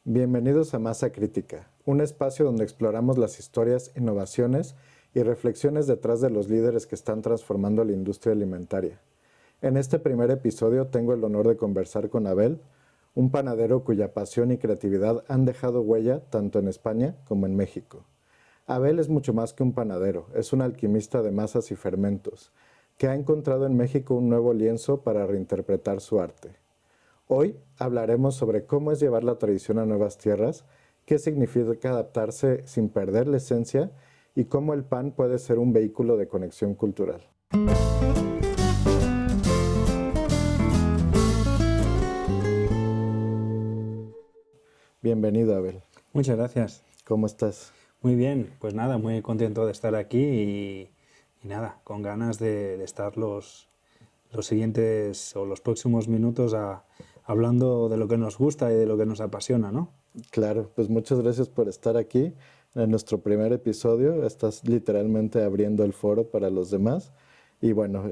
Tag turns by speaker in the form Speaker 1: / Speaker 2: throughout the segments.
Speaker 1: Bienvenidos a Masa Crítica, un espacio donde exploramos las historias, innovaciones y reflexiones detrás de los líderes que están transformando la industria alimentaria. En este primer episodio tengo el honor de conversar con Abel, un panadero cuya pasión y creatividad han dejado huella tanto en España como en México. Abel es mucho más que un panadero, es un alquimista de masas y fermentos, que ha encontrado en México un nuevo lienzo para reinterpretar su arte. Hoy hablaremos sobre cómo es llevar la tradición a nuevas tierras, qué significa adaptarse sin perder la esencia y cómo el pan puede ser un vehículo de conexión cultural. Bienvenido, Abel.
Speaker 2: Muchas gracias.
Speaker 1: ¿Cómo estás?
Speaker 2: Muy bien, pues nada, muy contento de estar aquí y nada, con ganas de estar los siguientes o los próximos minutos hablando de lo que nos gusta y de lo que nos apasiona, ¿no?
Speaker 1: Claro, pues muchas gracias por estar aquí en nuestro primer episodio. Estás literalmente abriendo el foro para los demás. Y bueno,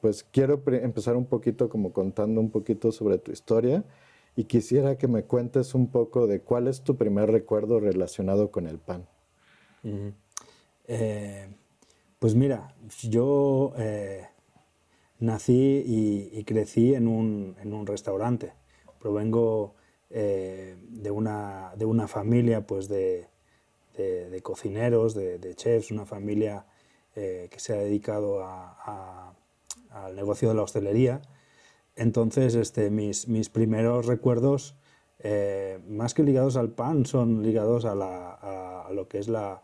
Speaker 1: pues quiero empezar un poquito como contando un poquito sobre tu historia y quisiera que me cuentes un poco de cuál es tu primer recuerdo relacionado con el pan.
Speaker 2: Pues mira, yo nací y crecí en un restaurante. Provengo de una familia pues de cocineros, de chefs, una familia que se ha dedicado al negocio de la hostelería. Entonces, mis primeros recuerdos, más que ligados al pan, son ligados a lo que es la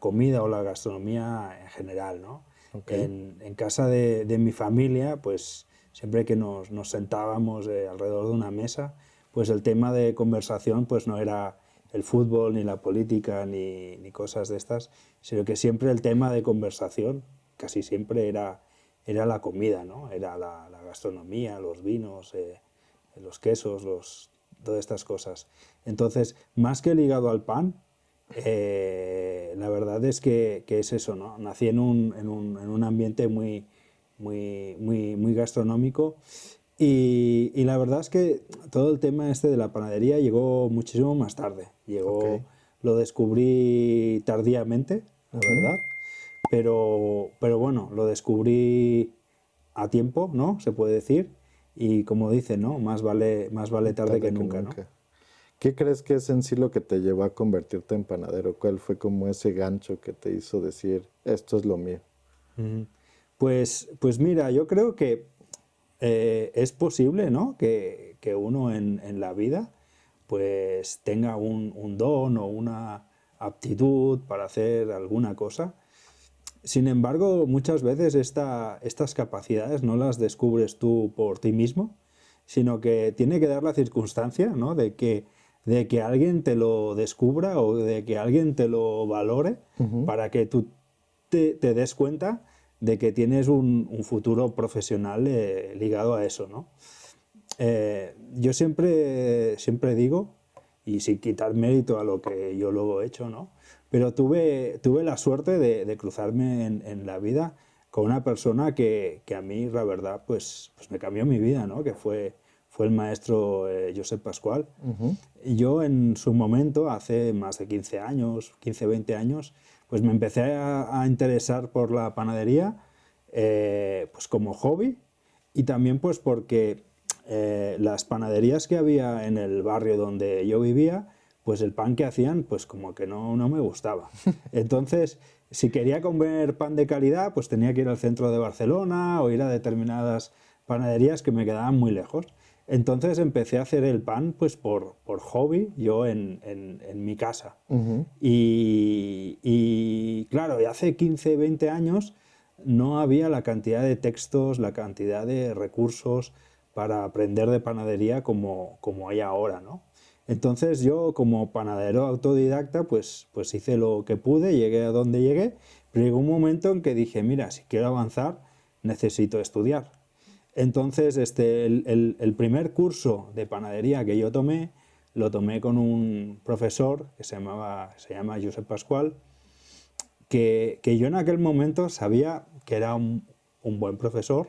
Speaker 2: comida o la gastronomía en general, ¿no?
Speaker 1: Okay.
Speaker 2: En casa de mi familia, pues siempre que nos sentábamos alrededor de una mesa, pues el tema de conversación pues no era el fútbol, ni la política, ni cosas de estas, sino que siempre el tema de conversación, casi siempre era la comida, ¿no? Era la gastronomía, los vinos, los quesos, todas estas cosas. Entonces, más que ligado al pan, la verdad es que es eso, ¿no? Nací en un ambiente muy gastronómico y la verdad es que todo el tema de la panadería llegó muchísimo más tarde.
Speaker 1: Okay.
Speaker 2: Lo descubrí tardíamente, la verdad, pero bueno, lo descubrí a tiempo, ¿no? Se puede decir, y como dicen, ¿no? Más vale tarde que nunca, ¿no?
Speaker 1: ¿Qué crees que es en sí lo que te llevó a convertirte en panadero? ¿Cuál fue como ese gancho que te hizo decir, esto es lo mío?
Speaker 2: Pues mira, yo creo que es posible, ¿no? Que uno en la vida pues tenga un don o una aptitud para hacer alguna cosa. Sin embargo, muchas veces estas capacidades no las descubres tú por ti mismo, sino que tiene que dar la circunstancia, ¿no? de que alguien te lo descubra o de que alguien te lo valore para que tú te des cuenta de que tienes un futuro profesional ligado a eso, ¿no? Yo siempre digo, y sin quitar mérito a lo que yo luego he hecho, ¿no? Pero tuve la suerte de cruzarme en la vida con una persona que a mí, la verdad, pues me cambió mi vida, ¿no? Que fue el maestro Josep Pascual. Y yo en su momento, hace más de 15 años, 15, 20 años, pues me empecé a interesar por la panadería pues como hobby y también pues porque las panaderías que había en el barrio donde yo vivía, pues el pan que hacían pues como que no me gustaba. Entonces, si quería comer pan de calidad, pues tenía que ir al centro de Barcelona o ir a determinadas panaderías que me quedaban muy lejos. Entonces empecé a hacer el pan pues por hobby, yo en mi casa. Y claro, hace 15, 20 años no había la cantidad de textos, la cantidad de recursos para aprender de panadería como hay ahora, ¿no? Entonces yo como panadero autodidacta pues hice lo que pude, llegué a donde llegué, pero llegó un momento en que dije, mira, si quiero avanzar necesito estudiar. Entonces el primer curso de panadería que yo tomé, lo tomé con un profesor que se llama Josep Pascual, que yo en aquel momento sabía que era un buen profesor,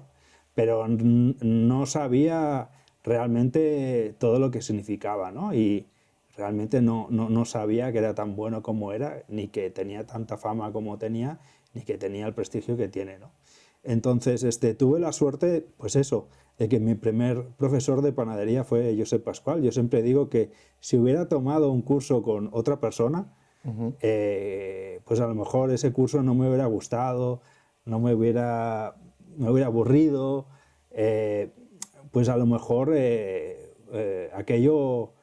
Speaker 2: pero no sabía realmente todo lo que significaba, ¿no? Y realmente no sabía que era tan bueno como era, ni que tenía tanta fama como tenía, ni que tenía el prestigio que tiene, ¿no? Entonces, tuve la suerte, pues eso, de que mi primer profesor de panadería fue Josep Pascual. Yo siempre digo que si hubiera tomado un curso con otra persona, pues a lo mejor ese curso no me hubiera gustado, me hubiera aburrido, pues a lo mejor aquello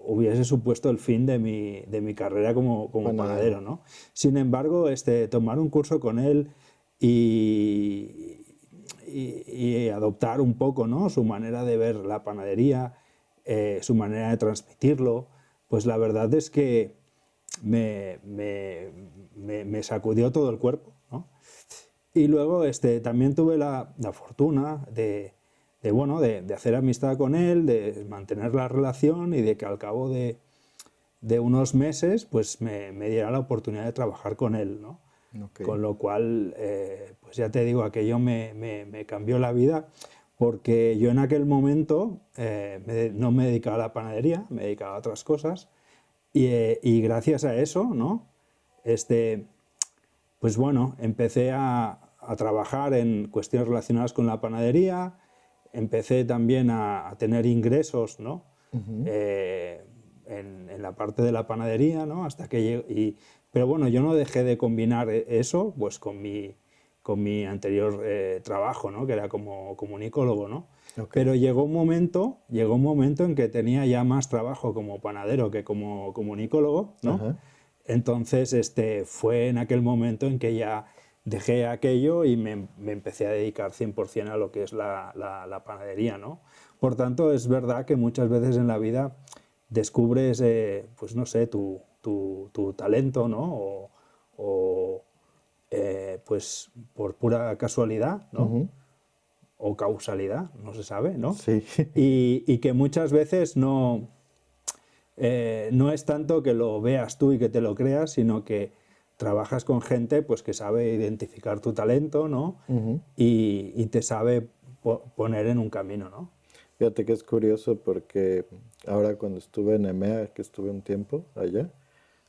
Speaker 2: hubiese supuesto el fin de mi carrera como panadero, ¿no? Sin embargo, tomar un curso con él y adoptar un poco, ¿no?, su manera de ver la panadería, su manera de transmitirlo, pues la verdad es que me sacudió todo el cuerpo, ¿no? Y luego también tuve la fortuna de hacer amistad con él, de mantener la relación y de que al cabo de unos meses pues me diera la oportunidad de trabajar con él, ¿no?
Speaker 1: Okay.
Speaker 2: Con lo cual, pues ya te digo, aquello me cambió la vida, porque yo en aquel momento no me dedicaba a la panadería, me dedicaba a otras cosas, y gracias a eso, ¿no?, pues bueno, empecé a trabajar en cuestiones relacionadas con la panadería, empecé también a tener ingresos, ¿no?, en la parte de la panadería, ¿no?, hasta que llegué, pero bueno, yo no dejé de combinar eso pues con mi anterior trabajo, ¿no?, que era como comunicólogo, ¿no? Okay. Pero llegó un momento en que tenía ya más trabajo como panadero que como comunicólogo, ¿no? Ajá. Entonces fue en aquel momento en que ya dejé aquello y me empecé a dedicar 100% a lo que es la panadería, ¿no? Por tanto, es verdad que muchas veces en la vida descubres, pues no sé, tu talento, ¿no? Pues por pura casualidad, ¿no? O causalidad, no se sabe, ¿no?
Speaker 1: Sí.
Speaker 2: Y que muchas veces no es tanto que lo veas tú y que te lo creas, sino que trabajas con gente pues que sabe identificar tu talento, ¿no? Y te sabe poner en un camino, ¿no?
Speaker 1: Fíjate que es curioso porque ahora cuando estuve en EMEA, que estuve un tiempo allá,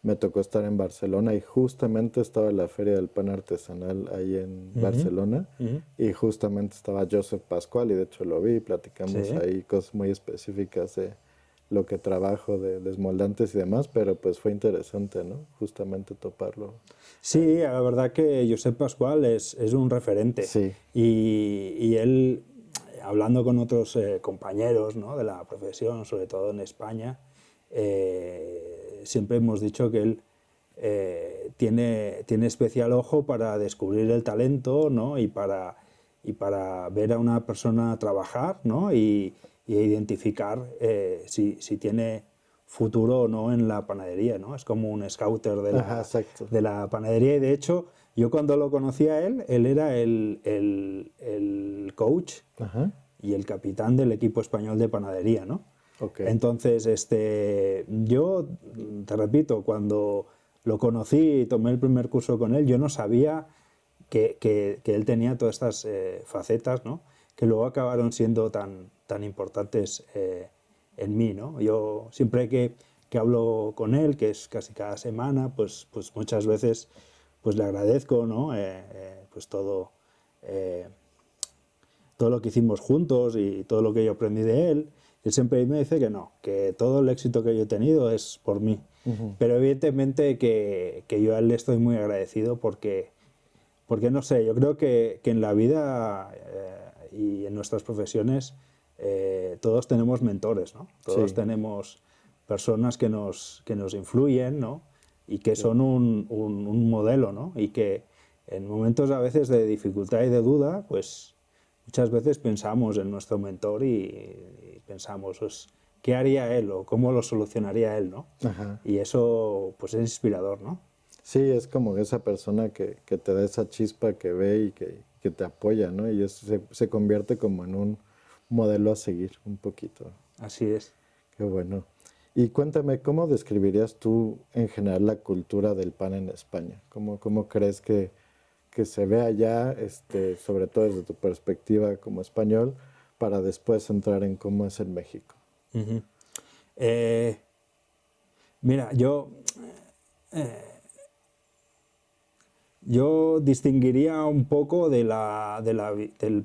Speaker 1: me tocó estar en Barcelona y justamente estaba la Feria del Pan Artesanal ahí en Barcelona y justamente estaba Josep Pascual y de hecho lo vi, platicamos ahí cosas muy específicas de lo que trabajo de desmoldantes y demás, pero pues fue interesante, ¿no? Justamente toparlo.
Speaker 2: Sí, la verdad que Josep Pascual es un referente.
Speaker 1: Sí.
Speaker 2: Y él, hablando con otros compañeros, ¿no?, de la profesión, sobre todo en España, siempre hemos dicho que él tiene especial ojo para descubrir el talento, ¿no?, y para ver a una persona trabajar, ¿no?, y identificar si tiene futuro o no en la panadería, ¿no? Es como un scouter de la panadería. Y de hecho, yo cuando lo conocí a él era el coach y el capitán del equipo español de panadería, ¿no? Okay. Entonces, yo, te repito, cuando lo conocí y tomé el primer curso con él, yo no sabía que él tenía todas estas facetas, ¿no?, que luego acabaron siendo tan importantes en mí, ¿no? Yo siempre que hablo con él, que es casi cada semana, pues muchas veces pues le agradezco, ¿no?, pues todo lo que hicimos juntos y todo lo que yo aprendí de él. Él siempre me dice que no, que todo el éxito que yo he tenido es por mí. Pero evidentemente que yo a él le estoy muy agradecido porque no sé, yo creo que en la vida y en nuestras profesiones todos tenemos mentores, ¿no? Todos tenemos personas que nos influyen, ¿no?, y que son un modelo, ¿no? Y que en momentos a veces de dificultad y de duda, pues muchas veces pensamos en nuestro mentor y pensamos, pues, ¿qué haría él o cómo lo solucionaría él, ¿no? Ajá. Y eso pues es inspirador, ¿no?
Speaker 1: Sí, es como esa persona que te da esa chispa que ve y que te apoya, ¿no? Y eso se convierte como en un modelo a seguir un poquito.
Speaker 2: Así es.
Speaker 1: Qué bueno. Y cuéntame, ¿cómo describirías tú en general la cultura del pan en España? ¿Cómo crees que se ve allá, sobre todo desde tu perspectiva como español, para después entrar en cómo es en México?
Speaker 2: Mira, yo distinguiría un poco del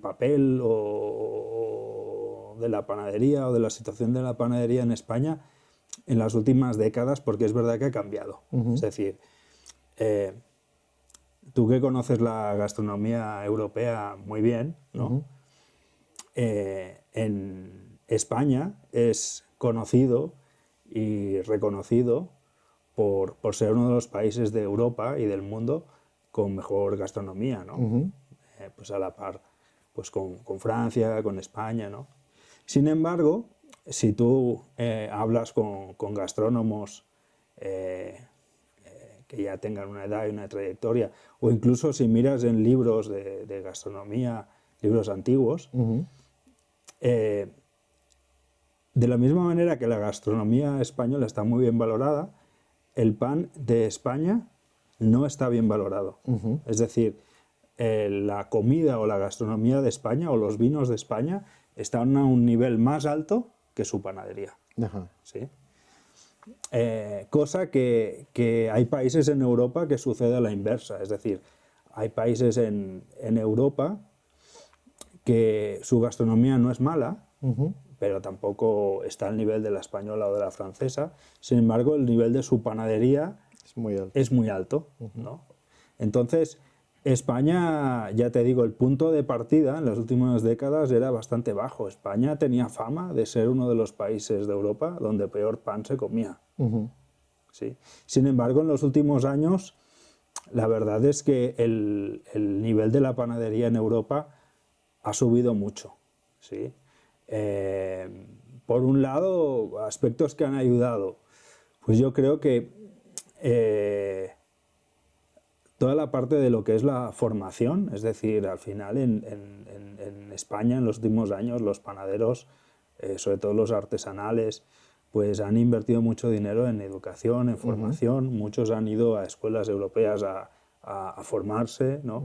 Speaker 2: papel o de la panadería o de la situación de la panadería en España en las últimas décadas, porque es verdad que ha cambiado. Es decir, tú que conoces la gastronomía europea muy bien, ¿no? En España es conocido y reconocido por ser uno de los países de Europa y del mundo con mejor gastronomía, ¿no? Pues a la par pues con Francia, con España, ¿no? Sin embargo, si tú hablas con gastrónomos que ya tengan una edad y una trayectoria, o incluso si miras en libros de gastronomía, libros antiguos, de la misma manera que la gastronomía española está muy bien valorada, el pan de España no está bien valorado. Es decir, la comida o la gastronomía de España o los vinos de España están a un nivel más alto que su panadería. ¿Sí? Cosa que hay países en Europa que sucede a la inversa. Es decir, hay países en Europa que su gastronomía no es mala, pero tampoco está al nivel de la española o de la francesa. Sin embargo, el nivel de su panadería es muy alto, ¿no? Entonces, España, ya te digo, el punto de partida en las últimas décadas era bastante bajo. España tenía fama de ser uno de los países de Europa donde peor pan se comía. ¿Sí? Sin embargo, en los últimos años, la verdad es que el nivel de la panadería en Europa ha subido mucho. ¿Sí? Por un lado, aspectos que han ayudado. Pues yo creo que toda la parte de lo que es la formación, es decir, al final en España en los últimos años los panaderos, sobre todo los artesanales, pues han invertido mucho dinero en educación, en formación, muchos han ido a escuelas europeas a formarse, ¿no?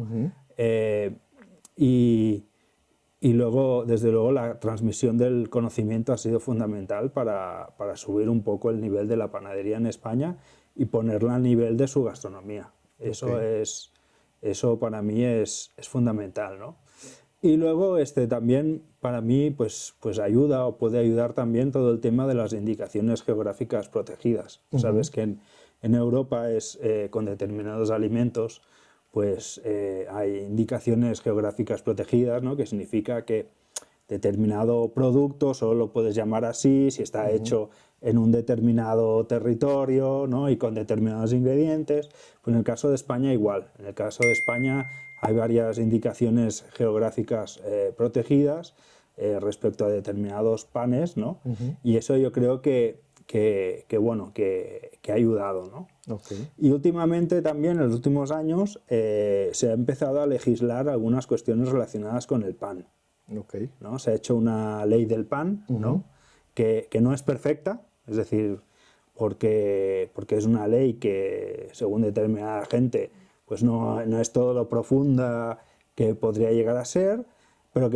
Speaker 2: Y luego, desde luego, la transmisión del conocimiento ha sido fundamental para subir un poco el nivel de la panadería en España y ponerla al nivel de su gastronomía. Eso para mí es fundamental, ¿no? Y luego también para mí pues ayuda o puede ayudar también todo el tema de las indicaciones geográficas protegidas. Sabes que en Europa con determinados alimentos pues hay indicaciones geográficas protegidas, ¿no? Que significa que determinado producto solo lo puedes llamar así si está hecho en un determinado territorio, ¿no? Y con determinados ingredientes. Pues en el caso de España igual. En el caso de España hay varias indicaciones geográficas protegidas respecto a determinados panes, ¿no? Y eso yo creo que ha ayudado, ¿no? Y últimamente también, en los últimos años, se ha empezado a legislar algunas cuestiones relacionadas con el pan. ¿No? Se ha hecho una ley del pan, ¿no? que no es perfecta, es decir, porque es una ley que, según determinada gente, pues no es todo lo profunda que podría llegar a ser, pero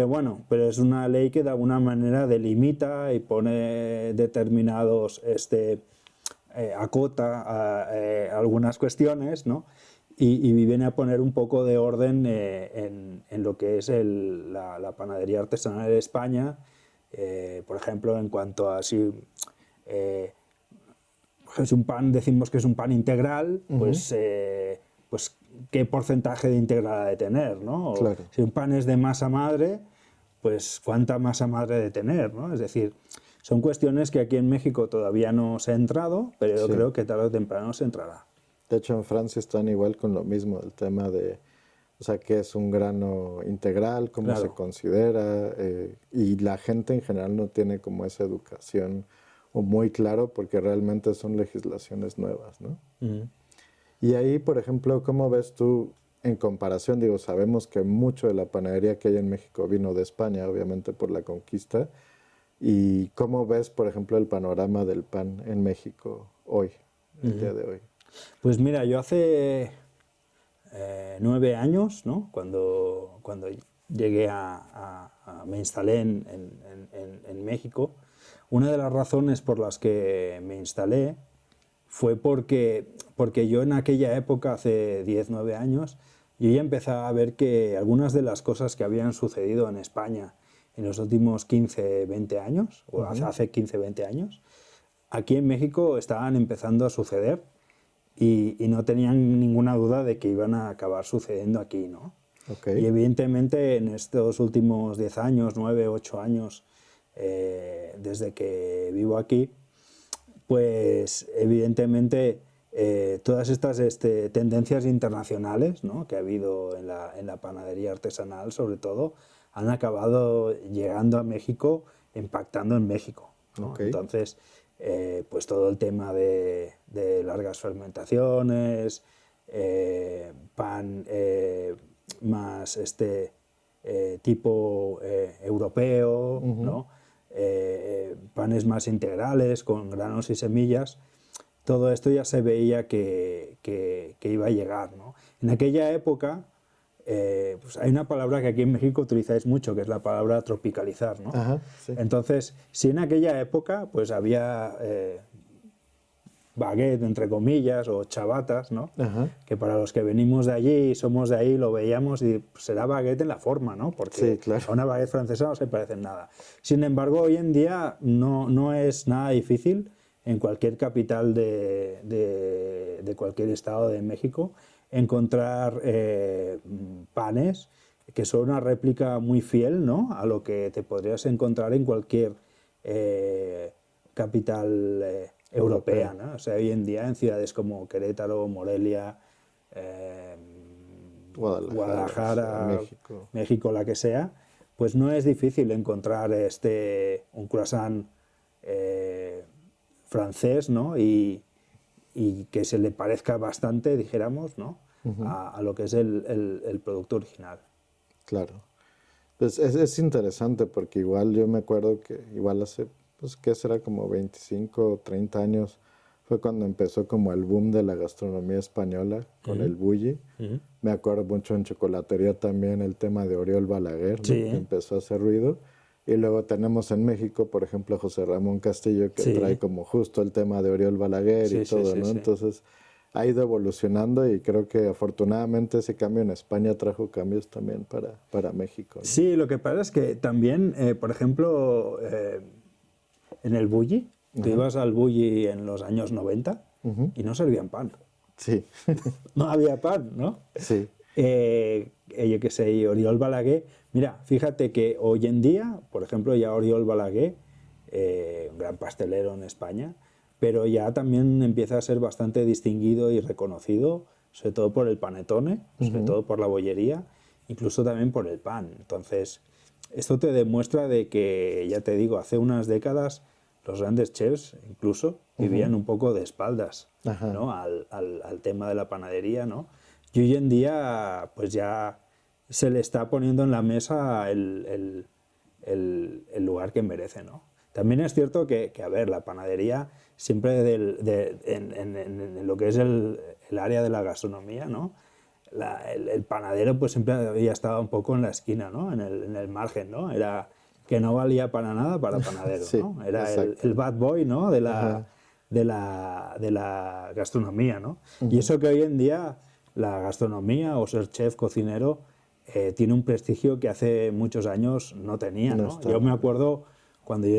Speaker 2: pero es una ley que de alguna manera delimita y pone determinados, acota algunas cuestiones, ¿no? Y viene a poner un poco de orden en lo que es la panadería artesanal de España, por ejemplo, en cuanto a si es un pan, decimos que es un pan integral, pues qué porcentaje de integral ha de tener, ¿no?
Speaker 1: Claro.
Speaker 2: Si un pan es de masa madre, pues cuánta masa madre ha de tener, ¿no? Es decir, son cuestiones que aquí en México todavía no se ha entrado, pero yo creo que tarde o temprano se entrará.
Speaker 1: De hecho, en Francia están igual con lo mismo, el tema de, o sea, qué es un grano integral, cómo se considera, y la gente en general no tiene como esa educación o muy claro porque realmente son legislaciones nuevas, ¿no? Y ahí, por ejemplo, ¿cómo ves tú en comparación? Digo, sabemos que mucho de la panadería que hay en México vino de España, obviamente por la conquista. ¿Y cómo ves, por ejemplo, el panorama del pan en México hoy, el día de hoy?
Speaker 2: Pues mira, yo hace 9 años, ¿no? Cuando llegué me instalé en México, una de las razones por las que me instalé fue porque yo en aquella época, hace 10, 9 años, yo ya empezaba a ver que algunas de las cosas que habían sucedido en España en los últimos 15, 20 años, o hace 15, 20 años, aquí en México estaban empezando a suceder y no tenían ninguna duda de que iban a acabar sucediendo aquí, ¿no?
Speaker 1: Okay.
Speaker 2: Y evidentemente en estos últimos 10 años, 9, 8 años, desde que vivo aquí, pues evidentemente todas estas tendencias internacionales, ¿no?, que ha habido en la panadería artesanal, sobre todo, han acabado llegando a México, impactando en México, ¿no?
Speaker 1: Okay.
Speaker 2: Entonces, pues todo el tema de largas fermentaciones, pan más tipo europeo, ¿no? Panes más integrales con granos y semillas. Todo esto ya se veía que iba a llegar, ¿no? En aquella época, pues hay una palabra que aquí en México utilizáis mucho, que es la palabra tropicalizar, ¿no?
Speaker 1: Ajá, sí.
Speaker 2: Entonces, si en aquella época pues había baguette, entre comillas, o chavatas, ¿no?
Speaker 1: Ajá.
Speaker 2: Que para los que venimos de allí y somos de ahí lo veíamos y pues, será baguette en la forma, ¿no? Porque
Speaker 1: Sí, claro.
Speaker 2: a una baguette francesa no se parece en nada. Sin embargo, hoy en día no es nada difícil en cualquier capital de cualquier estado de México encontrar panes que son una réplica muy fiel, ¿no?, a lo que te podrías encontrar en cualquier capital europea, ¿no? O sea, hoy en día en ciudades como Querétaro, Morelia, Guadalajara,
Speaker 1: México.
Speaker 2: México, la que sea, pues no es difícil encontrar un croissant francés, ¿no? Y que se le parezca bastante, dijéramos, ¿no?, a lo que es el producto original.
Speaker 1: Claro. Pues es interesante porque igual yo me acuerdo que igual hace, pues ¿qué será? Como 25 o 30 años fue cuando empezó como el boom de la gastronomía española con el bulli. Me acuerdo mucho en chocolatería también el tema de Oriol Balaguer, ¿no?,
Speaker 2: Sí.
Speaker 1: que empezó a hacer ruido. Y luego tenemos en México, por ejemplo, a José Ramón Castillo, que
Speaker 2: Sí.
Speaker 1: trae como justo el tema de Oriol Balaguer
Speaker 2: Sí,
Speaker 1: y
Speaker 2: sí,
Speaker 1: todo,
Speaker 2: sí,
Speaker 1: ¿no?
Speaker 2: sí.
Speaker 1: Entonces ha ido evolucionando y creo que afortunadamente ese cambio en España trajo cambios también para México, ¿no?
Speaker 2: Sí, lo que pasa es que también, por ejemplo, en el bulli, tú ibas al bulli en los años 90 y no servían pan.
Speaker 1: Sí,
Speaker 2: No había pan, ¿no?
Speaker 1: sí,
Speaker 2: Yo qué sé, y Oriol Balaguer. Mira, fíjate que hoy en día, por ejemplo, ya Oriol Balaguer, un gran pastelero en España, pero ya también empieza a ser bastante distinguido y reconocido, sobre todo por el panetone, sobre todo por la bollería, incluso también por el pan. Entonces, esto te demuestra de que, ya te digo, hace unas décadas los grandes chefs incluso vivían un poco de espaldas,
Speaker 1: Ajá.
Speaker 2: ¿no?, al tema de la panadería, ¿no? Y hoy en día, pues ya se le está poniendo en la mesa el lugar que merece, ¿no? También es cierto que a ver, la panadería siempre en lo que es el área de la gastronomía, ¿no? El panadero pues siempre había estado un poco en la esquina, ¿no? En el margen, ¿no? Era que no valía para nada para panadero,
Speaker 1: Sí,
Speaker 2: ¿no? Era
Speaker 1: exacto.
Speaker 2: el bad boy, ¿no?, de
Speaker 1: Ajá.
Speaker 2: la gastronomía, ¿no? Y eso que hoy en día la gastronomía o ser chef, cocinero, tiene un prestigio que hace muchos años no tenía,
Speaker 1: No
Speaker 2: ¿no?
Speaker 1: estaba.
Speaker 2: Yo me acuerdo cuando yo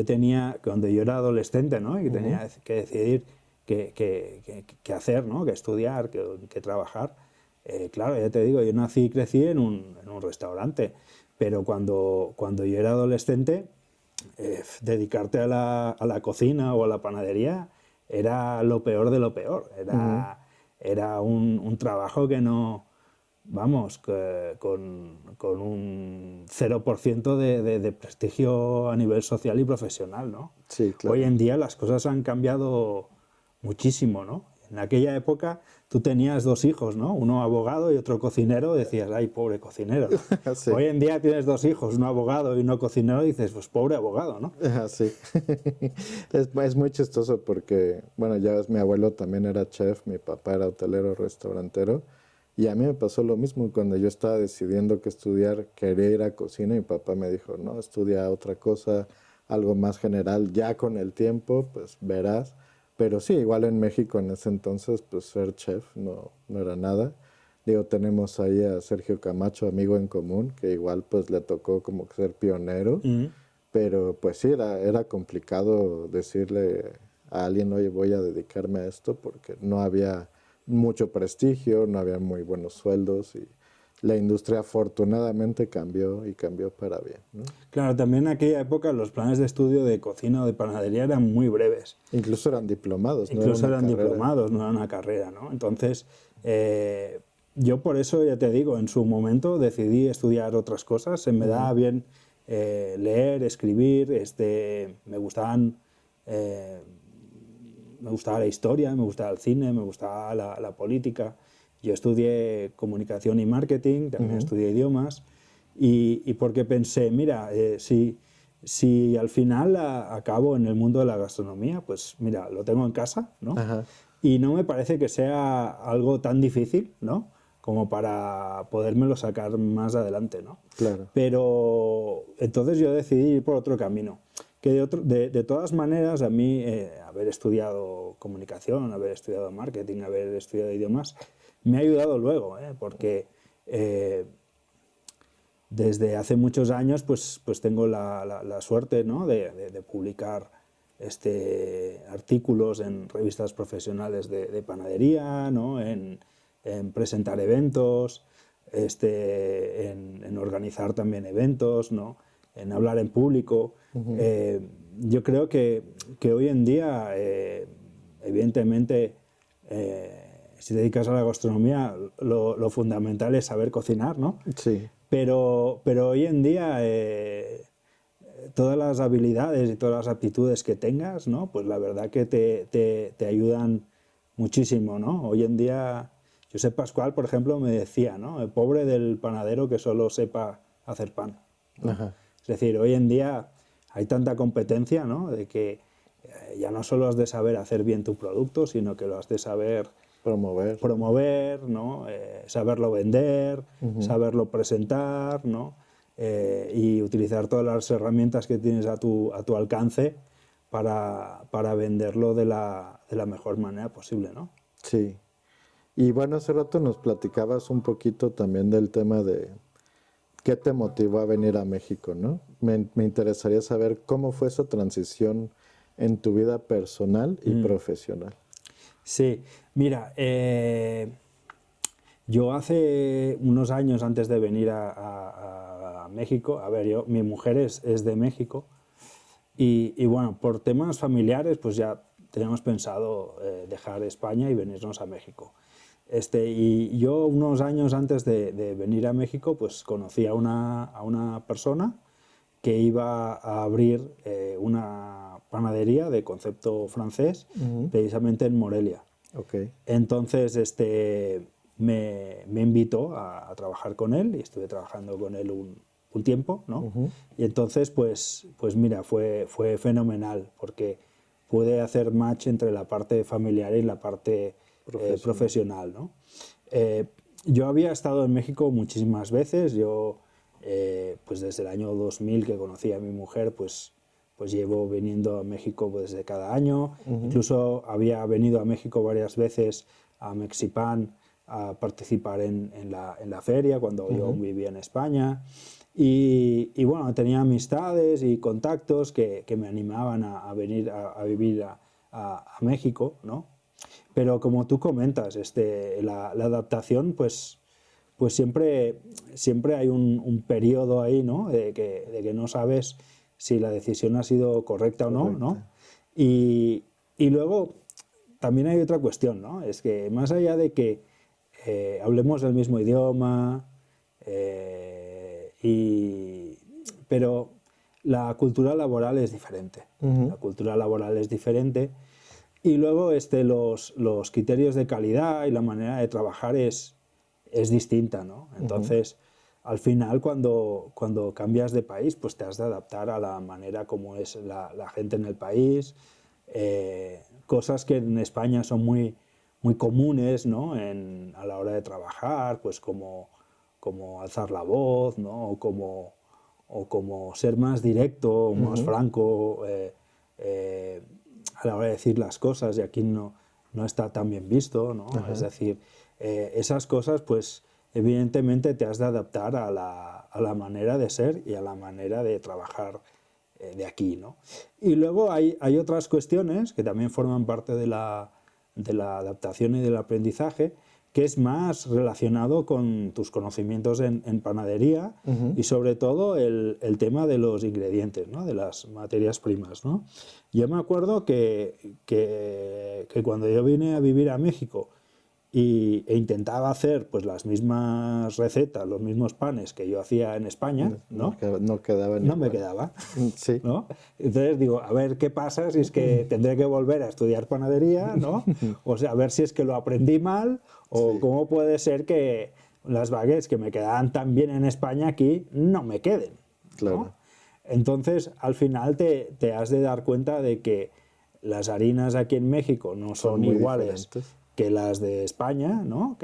Speaker 2: era adolescente, ¿no?, y tenía que decidir qué hacer, ¿no?, qué estudiar, qué trabajar. Claro, ya te digo, yo nací y crecí en un restaurante, pero cuando yo era adolescente, dedicarte a la cocina o a la panadería era lo peor de lo peor. Era un trabajo que no, vamos, con un 0% de prestigio a nivel social y profesional, ¿no?
Speaker 1: Sí, claro.
Speaker 2: Hoy en día las cosas han cambiado muchísimo, ¿no? En aquella época tú tenías 2 hijos, ¿no? Uno abogado y otro cocinero, decías, ay, pobre cocinero, ¿no?
Speaker 1: Sí.
Speaker 2: Hoy en día tienes 2 hijos, uno abogado y uno cocinero, y dices, pues pobre abogado, ¿no?
Speaker 1: Ajá, sí. Es muy chistoso porque, bueno, ya ves, mi abuelo también era chef, mi papá era hotelero, restaurantero, y a mí me pasó lo mismo cuando yo estaba decidiendo qué estudiar, quería ir a cocina, y mi papá me dijo, no, estudia otra cosa, algo más general, ya con el tiempo, pues verás. Pero sí, igual en México en ese entonces, pues ser chef no era nada. Digo, tenemos ahí a Sergio Camacho, amigo en común, que igual pues le tocó como que ser pionero,
Speaker 2: Mm.
Speaker 1: pero pues sí, era complicado decirle a alguien, oye, voy a dedicarme a esto, porque no había mucho prestigio, no había muy buenos sueldos y la industria afortunadamente cambió y cambió para bien, ¿no?
Speaker 2: Claro, también en aquella época los planes de estudio de cocina o de panadería eran muy breves.
Speaker 1: Incluso eran diplomados, no era
Speaker 2: Incluso
Speaker 1: una
Speaker 2: eran
Speaker 1: carrera.
Speaker 2: diplomados, no era una carrera, ¿no? Entonces, yo por eso, ya te digo, en su momento decidí estudiar otras cosas. Se me daba bien leer, escribir, eh, me gustaba la historia, me gustaba el cine, me gustaba la política. Yo estudié comunicación y marketing, también
Speaker 1: Ujú.
Speaker 2: estudié idiomas, y porque pensé, mira, si al final acabo en el mundo de la gastronomía, pues mira, lo tengo en casa, ¿no?
Speaker 1: Ajá,
Speaker 2: Y no me parece que sea algo tan difícil, ¿no? Como para podérmelo sacar más adelante, ¿no?
Speaker 1: claro.
Speaker 2: Pero entonces yo decidí ir por otro camino. Que de todas maneras, a mí haber estudiado comunicación, haber estudiado marketing, haber estudiado idiomas, me ha ayudado luego, porque desde hace muchos años pues tengo la suerte, ¿no? de publicar artículos en revistas profesionales de panadería, ¿no? en presentar eventos, en organizar también eventos, ¿no? En hablar en público.
Speaker 1: Ujú.
Speaker 2: Yo creo que hoy en día, evidentemente, si te dedicas a la gastronomía, lo fundamental es saber cocinar, ¿no?
Speaker 1: Sí,
Speaker 2: Pero hoy en día todas las habilidades y todas las aptitudes que tengas, ¿no? Pues la verdad que te ayudan muchísimo, ¿no? Hoy en día, Josep Pascual, por ejemplo, me decía, ¿no? El pobre del panadero que solo sepa hacer pan, ¿no?
Speaker 1: ajá,
Speaker 2: Es decir, hoy en día hay tanta competencia, ¿no? De que ya no solo has de saber hacer bien tu producto, sino que lo has de saber
Speaker 1: promover.
Speaker 2: promover, ¿no? Saberlo vender,
Speaker 1: Ujú.
Speaker 2: saberlo presentar, ¿no? Y utilizar todas las herramientas que tienes a tu alcance para venderlo de la mejor manera posible, ¿no?
Speaker 1: Sí. Y bueno, hace rato nos platicabas un poquito también del tema de qué te motivó a venir a México, ¿no? Me interesaría saber cómo fue esa transición en tu vida personal y profesional.
Speaker 2: Sí, mira, yo hace unos años antes de venir a México, a ver, mi mujer es de México y bueno, por temas familiares pues ya teníamos pensado dejar España y venirnos a México. Y yo unos años antes de venir a México pues conocí a una persona que iba a abrir una panadería de concepto francés
Speaker 1: Ujú.
Speaker 2: precisamente en Morelia.
Speaker 1: Ok.
Speaker 2: Entonces, me invitó a trabajar con él y estuve trabajando con él un tiempo, ¿no?
Speaker 1: Ujú.
Speaker 2: Y entonces, pues mira, fue fenomenal porque pude hacer match entre la parte familiar y la parte
Speaker 1: Profesional.
Speaker 2: profesional, ¿no? Eh, yo había estado en México muchísimas veces, pues desde el año 2000 que conocí a mi mujer, pues llevo viniendo a México pues, desde cada año.
Speaker 1: Ujú.
Speaker 2: Incluso había venido a México varias veces a Mexipan a participar en la feria cuando yo
Speaker 1: Ujú.
Speaker 2: vivía en España. Y bueno, tenía amistades y contactos que me animaban a venir a vivir a México, ¿no? Pero como tú comentas, la adaptación, pues siempre hay un periodo ahí, ¿no? De que no sabes si la decisión ha sido correcta o no, ¿no?
Speaker 1: Correcta.
Speaker 2: Y luego también hay otra cuestión, ¿no? Es que más allá de que hablemos el mismo idioma, pero la cultura laboral es diferente.
Speaker 1: Ujú.
Speaker 2: La cultura laboral es diferente y luego los criterios de calidad y la manera de trabajar es distinta, ¿no?
Speaker 1: Ujú.
Speaker 2: Entonces, al final, cuando cambias de país, pues te has de adaptar a la manera como es la gente en el país, cosas que en España son muy comunes, ¿no? A la hora de trabajar, pues como alzar la voz, ¿no? O como ser más directo, más
Speaker 1: Ujú.
Speaker 2: franco, eh, a la hora de decir las cosas y aquí no está tan bien visto, ¿no?
Speaker 1: Ajá.
Speaker 2: Es decir, esas cosas, pues evidentemente te has de adaptar a la manera de ser y a la manera de trabajar de aquí, ¿no? Y luego hay otras cuestiones que también forman parte de la adaptación y del aprendizaje, que es más relacionado con tus conocimientos en panadería y sobre todo el tema de los ingredientes, ¿no? De las materias primas, ¿no? Yo me acuerdo que cuando yo vine a vivir a México e intentaba hacer pues las mismas recetas, los mismos panes que yo hacía en España, ¿no?
Speaker 1: No quedaban
Speaker 2: No me
Speaker 1: igual.
Speaker 2: quedaba,
Speaker 1: Sí,
Speaker 2: ¿no? Entonces digo, a ver qué pasa si es que tendré que volver a estudiar panadería, ¿no? O sea, a ver si es que lo aprendí mal o
Speaker 1: sí,
Speaker 2: cómo puede ser que las baguettes que me quedaban tan bien en España aquí no me queden,
Speaker 1: claro.
Speaker 2: ¿no? Entonces, al final te has de dar cuenta de que las harinas aquí en México no
Speaker 1: Son
Speaker 2: son
Speaker 1: muy
Speaker 2: iguales
Speaker 1: diferentes.
Speaker 2: que las de España, ¿no?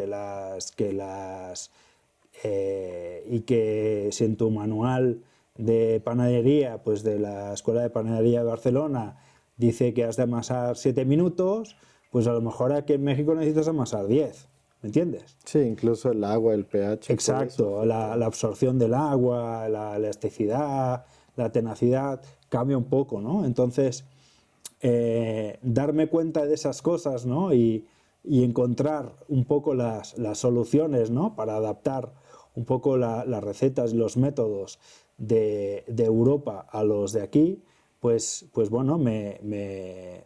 Speaker 2: Y que si en tu manual de panadería, pues de la Escuela de Panadería de Barcelona, dice que has de amasar 7 minutos, pues a lo mejor aquí en México necesitas amasar 10, ¿me entiendes?
Speaker 1: Sí, incluso el agua, el pH, todo eso
Speaker 2: Exacto, la
Speaker 1: afecta.
Speaker 2: absorción del agua, la elasticidad, la tenacidad, cambia un poco, ¿no? Entonces, darme cuenta de esas cosas, ¿no? Y encontrar un poco las soluciones, ¿no? Para adaptar un poco las recetas y los métodos de Europa a los de aquí, pues bueno, me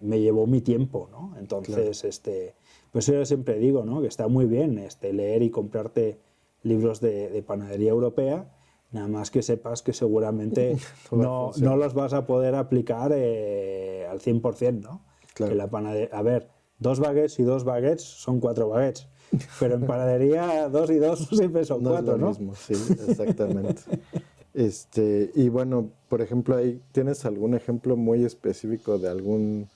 Speaker 2: llevó mi tiempo, ¿no?
Speaker 1: Claro.
Speaker 2: Entonces, pues yo siempre digo, ¿no? Que está muy bien leer y comprarte libros de panadería europea, nada más que sepas que seguramente
Speaker 1: No va a
Speaker 2: no
Speaker 1: funcionar.
Speaker 2: los vas a poder aplicar al 100%, ¿no? Que
Speaker 1: Claro.
Speaker 2: la panadería, a ver, 2 baguettes y 2 baguettes son 4 baguettes, pero en panadería 2 y 2 siempre son
Speaker 1: No es lo
Speaker 2: 4, ¿no?
Speaker 1: mismo, sí, exactamente. Y bueno, por ejemplo, ahí tienes algún ejemplo muy específico de algún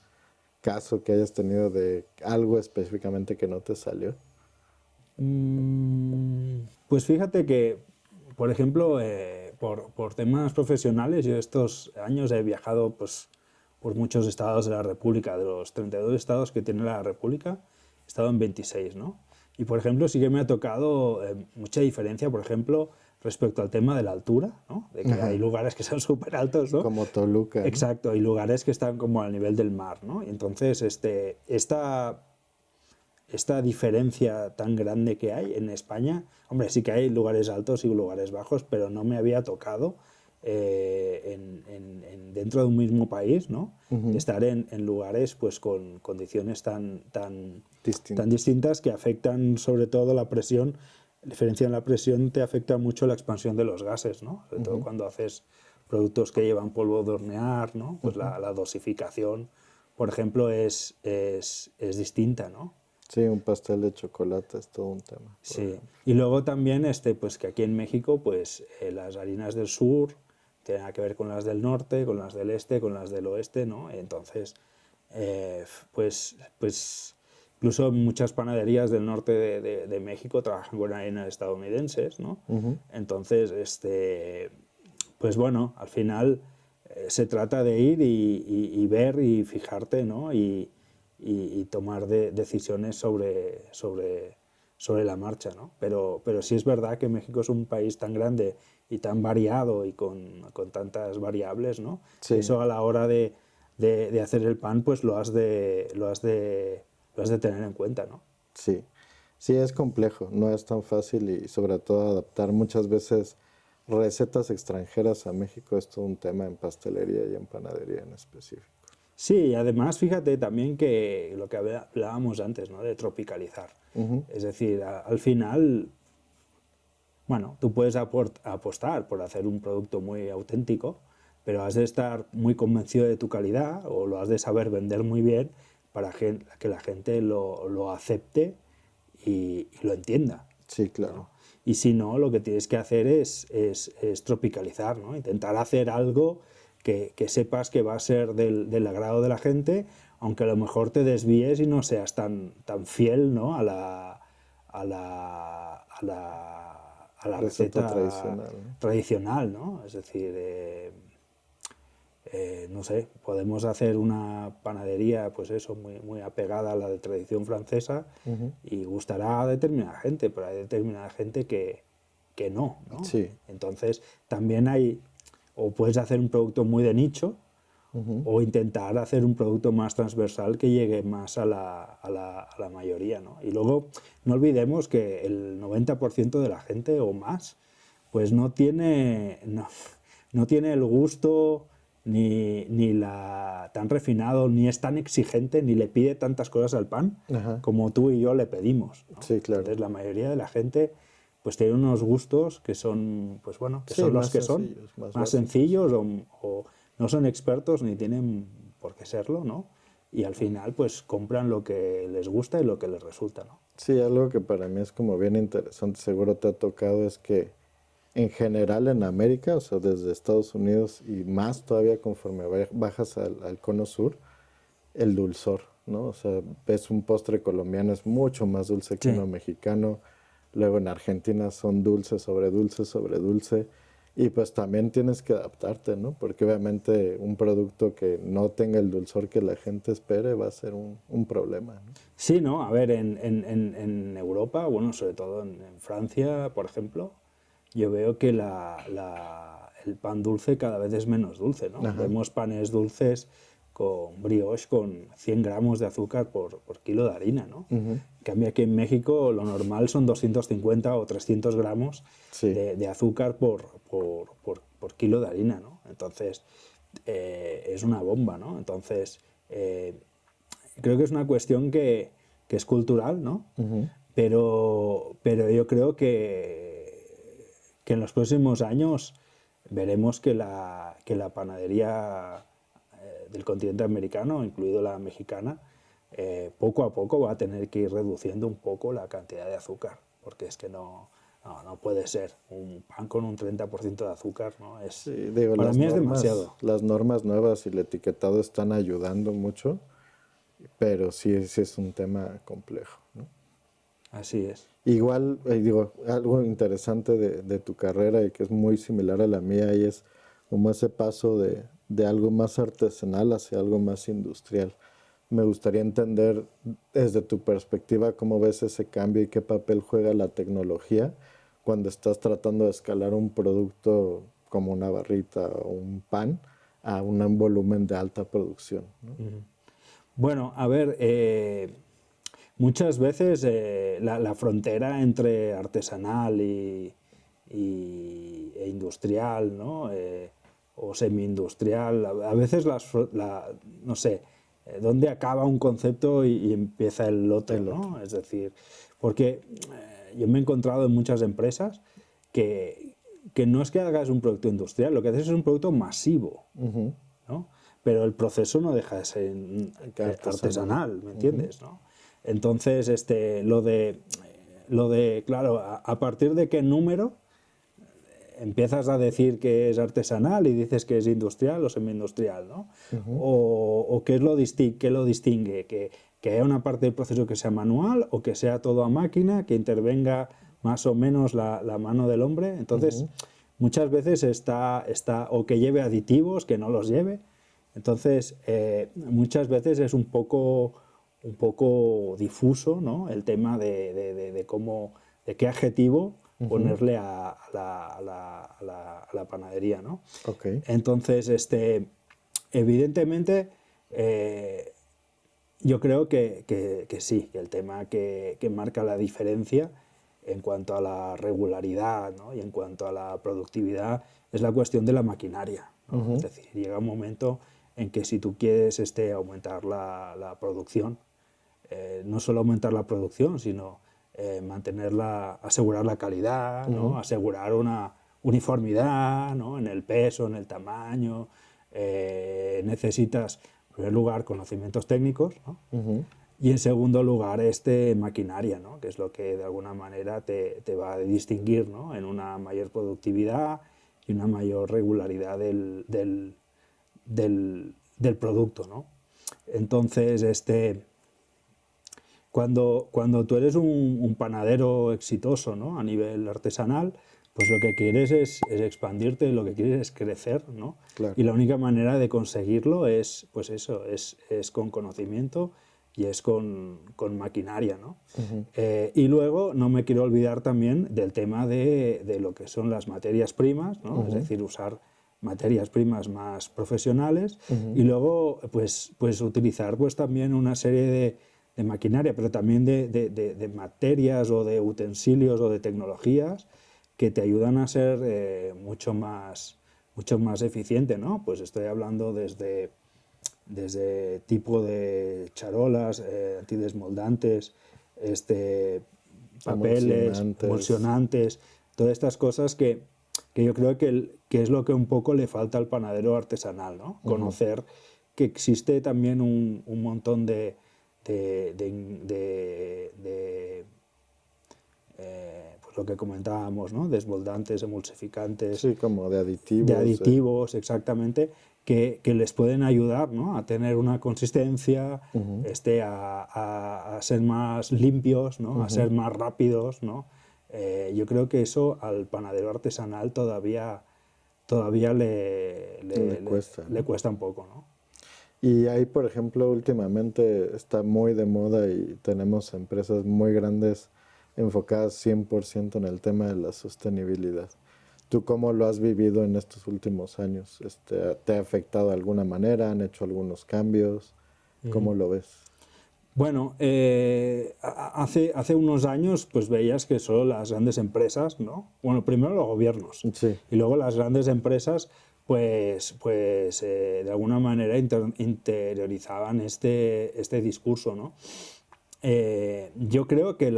Speaker 1: caso que hayas tenido de algo específicamente que no te salió.
Speaker 2: Pues fíjate que, por ejemplo, por temas profesionales, yo estos años he viajado pues, por muchos estados de la República, de los 32 estados que tiene la República, he estado en 26, ¿no? Y por ejemplo, sí que me ha tocado mucha diferencia, por ejemplo, respecto al tema de la altura, ¿no? De que hay
Speaker 1: Ajá.
Speaker 2: lugares que son súper altos, ¿no?
Speaker 1: Como Toluca, ¿no?
Speaker 2: Exacto, y lugares que están como al nivel del mar, ¿no? Y entonces, esta diferencia tan grande que hay en España, hombre, sí que hay lugares altos y lugares bajos, pero no me había tocado dentro de un mismo país, ¿no? Estar en lugares pues con condiciones tan
Speaker 1: Distintas.
Speaker 2: distintas que afectan sobre todo la presión. La diferencia en la presión te afecta mucho la expansión de los gases, ¿no? Sobre todo cuando haces productos que llevan polvo de hornear, ¿no? Pues la dosificación, por ejemplo, es distinta, ¿no?
Speaker 1: Sí, un pastel de chocolate es todo un tema, por
Speaker 2: Sí,
Speaker 1: ejemplo.
Speaker 2: y luego también pues que aquí en México pues las harinas del sur tienen que ver con las del norte, con las del este, con las del oeste, ¿no? Entonces, pues incluso muchas panaderías del norte de México trabajan con harinas estadounidenses, ¿no? Entonces, pues bueno, al final se trata de ir y ver y fijarte, ¿no? Y tomar decisiones sobre la marcha, ¿no? Pero sí es verdad que México es un país tan grande y tan variado y con tantas variables, ¿no? Que
Speaker 1: Sí,
Speaker 2: eso a la hora de hacer el pan, pues lo has de tener en cuenta, ¿no?
Speaker 1: sí. Sí, es complejo, no es tan fácil y sobre todo adaptar muchas veces recetas extranjeras a México es todo un tema en pastelería y en panadería en específico.
Speaker 2: Sí, y además fíjate también que lo que hablábamos antes, ¿no? De tropicalizar. Es decir, al final, bueno, tú puedes apostar por hacer un producto muy auténtico, pero has de estar muy convencido de tu calidad o lo has de saber vender muy bien para que la gente lo acepte y lo entienda,
Speaker 1: Sí, claro.
Speaker 2: ¿no? Y si no, lo que tienes que hacer es tropicalizar, ¿no? Intentar hacer algo que sepas que va a ser del agrado de la gente, aunque a lo mejor te desvíes y no seas tan fiel, ¿no? A la
Speaker 1: Receta
Speaker 2: receta
Speaker 1: tradicional, ¿no?
Speaker 2: tradicional, ¿no? Es decir, no sé, podemos hacer una panadería, pues eso, muy apegada a la de tradición francesa y gustará a determinada gente, pero hay determinada gente que no, ¿no?
Speaker 1: Sí.
Speaker 2: Entonces, también o puedes hacer un producto muy de nicho, o intentar hacer un producto más transversal que llegue más a la mayoría, ¿no? Y luego, no olvidemos que el 90% de la gente o más, pues no tiene el gusto ni tan refinado, ni es tan exigente, ni le pide tantas cosas al pan
Speaker 1: Ajá.
Speaker 2: como tú y yo le pedimos, ¿no?
Speaker 1: Sí, claro.
Speaker 2: Entonces, la mayoría de la gente pues tiene unos gustos que son, pues bueno, que
Speaker 1: Sí,
Speaker 2: son los
Speaker 1: más
Speaker 2: que son,
Speaker 1: sencillos, más
Speaker 2: más
Speaker 1: básicos.
Speaker 2: sencillos o no son expertos ni tienen por qué serlo, ¿no? Y al final pues compran lo que les gusta y lo que les resulta, ¿no?
Speaker 1: Sí, algo que para mí es como bien interesante, seguro te ha tocado, es que en general en América, o sea, desde Estados Unidos y más todavía conforme bajas al cono sur, el dulzor, ¿no? O sea, ves un postre colombiano es mucho más dulce que
Speaker 2: Sí.
Speaker 1: uno mexicano. Luego en Argentina son dulce sobre dulce sobre dulce. Y pues también tienes que adaptarte, ¿no? Porque obviamente un producto que no tenga el dulzor que la gente espere va a ser un problema, ¿no?
Speaker 2: Sí, ¿no? A ver, en Europa, bueno, sobre todo en Francia, por ejemplo, yo veo que el pan dulce cada vez es menos dulce, ¿no?
Speaker 1: Ajá.
Speaker 2: Vemos panes dulces con brioche con 100 gramos de azúcar por kilo de harina, ¿no?
Speaker 1: Ujú.
Speaker 2: En cambio aquí en México lo normal son 250 o 300 gramos
Speaker 1: Sí,
Speaker 2: de azúcar por kilo de harina, ¿no? Entonces, es una bomba, ¿no? Entonces, creo que es una cuestión que es cultural, ¿no? Pero yo creo que en los próximos años veremos que la panadería del continente americano, incluido la mexicana, poco a poco va a tener que ir reduciendo un poco la cantidad de azúcar, porque es que no puede ser un pan con un 30% de azúcar, ¿no?
Speaker 1: sí, digo,
Speaker 2: Para mí es demasiado.
Speaker 1: las normas nuevas y el etiquetado están ayudando mucho, pero sí, sí es un tema complejo, ¿no?
Speaker 2: Así es.
Speaker 1: Igual, digo, algo interesante de tu carrera y que es muy similar a la mía y es como ese paso de algo más artesanal hacia algo más industrial. Me gustaría entender desde tu perspectiva cómo ves ese cambio y qué papel juega la tecnología cuando estás tratando de escalar un producto como una barrita o un pan a un volumen de alta producción, ¿no?
Speaker 2: Bueno, a ver, muchas veces la frontera entre artesanal e industrial, ¿no? O semi-industrial, a veces no sé, dónde acaba un concepto y empieza el otro,
Speaker 1: El otro.
Speaker 2: ¿no? Es decir, porque yo me he encontrado en muchas empresas que no es que hagas un producto industrial, lo que haces es un producto masivo,
Speaker 1: Ujú.
Speaker 2: ¿no? Pero el proceso no deja de ser
Speaker 1: Artesanal.
Speaker 2: artesanal, ¿me
Speaker 1: Ujú.
Speaker 2: entiendes? ¿No? Entonces, claro, a partir de qué número empiezas a decir que es artesanal y dices que es industrial o semi-industrial, ¿no?
Speaker 1: Ujú.
Speaker 2: O qué lo distingue, que haya una parte del proceso que sea manual o que sea todo a máquina, que intervenga más o menos la mano del hombre. Entonces,
Speaker 1: Ujú.
Speaker 2: muchas veces o que lleve aditivos, que no los lleve. Entonces, muchas veces es un poco difuso, ¿no? El tema de qué adjetivo
Speaker 1: Ujú.
Speaker 2: ponerle a la panadería, ¿no?
Speaker 1: Ok.
Speaker 2: Entonces, evidentemente, yo creo que sí, que el tema que marca la diferencia en cuanto a la regularidad, ¿no? Y en cuanto a la productividad es la cuestión de la maquinaria, ¿no? Es
Speaker 1: Ujú.
Speaker 2: decir, llega un momento en que si tú quieres aumentar la producción, no solo aumentar la producción, sino asegurar la calidad,
Speaker 1: Ujú.
Speaker 2: ¿no? Asegurar una uniformidad, ¿no? En el peso, en el tamaño. Necesitas, en primer lugar, conocimientos técnicos, ¿no?
Speaker 1: Ujú.
Speaker 2: Y en segundo lugar, maquinaria, ¿no? Que es lo que de alguna manera te va a distinguir, ¿no? En una mayor productividad y una mayor regularidad del producto, ¿no? Entonces, cuando tú eres un panadero exitoso, ¿no? A nivel artesanal, pues lo que quieres es expandirte, lo que quieres es crecer, ¿no?
Speaker 1: Claro.
Speaker 2: Y la única manera de conseguirlo es, pues eso, es con conocimiento y es con maquinaria, ¿no? Y luego no me quiero olvidar también del tema de lo que son las materias primas, ¿no? Es decir, usar materias primas más profesionales y luego pues utilizar pues también una serie de maquinaria, pero también de materias o de utensilios o de tecnologías que te ayudan a ser mucho más eficiente, ¿no? Pues estoy hablando desde tipo de charolas, antidesmoldantes, papeles,
Speaker 1: Emulsionantes.
Speaker 2: emulsionantes, todas estas cosas que yo creo que es lo que un poco le falta al panadero artesanal, ¿no? Conocer que existe también un montón de pues lo que comentábamos, ¿no? Desmoldantes, emulsificantes,
Speaker 1: Sí, como de
Speaker 2: de
Speaker 1: aditivos.
Speaker 2: aditivos, exactamente, que les pueden ayudar, ¿no? A tener una consistencia, a ser más limpios, ¿no? A ser más rápidos, ¿no? Yo creo que eso al panadero artesanal todavía
Speaker 1: Cuesta,
Speaker 2: le
Speaker 1: ¿no?
Speaker 2: cuesta un poco, ¿no?
Speaker 1: Y ahí, por ejemplo, últimamente está muy de moda y tenemos empresas muy grandes enfocadas 100% en el tema de la sostenibilidad. ¿Tú cómo lo has vivido en estos últimos años? ¿Te ha afectado de alguna manera? ¿Han hecho algunos cambios? ¿Cómo lo ves?
Speaker 2: Bueno, hace unos años pues veías que solo las grandes empresas, ¿no? Bueno, primero los gobiernos
Speaker 1: Sí,
Speaker 2: y luego las grandes empresas de alguna manera interiorizaban este discurso, ¿no? Yo creo que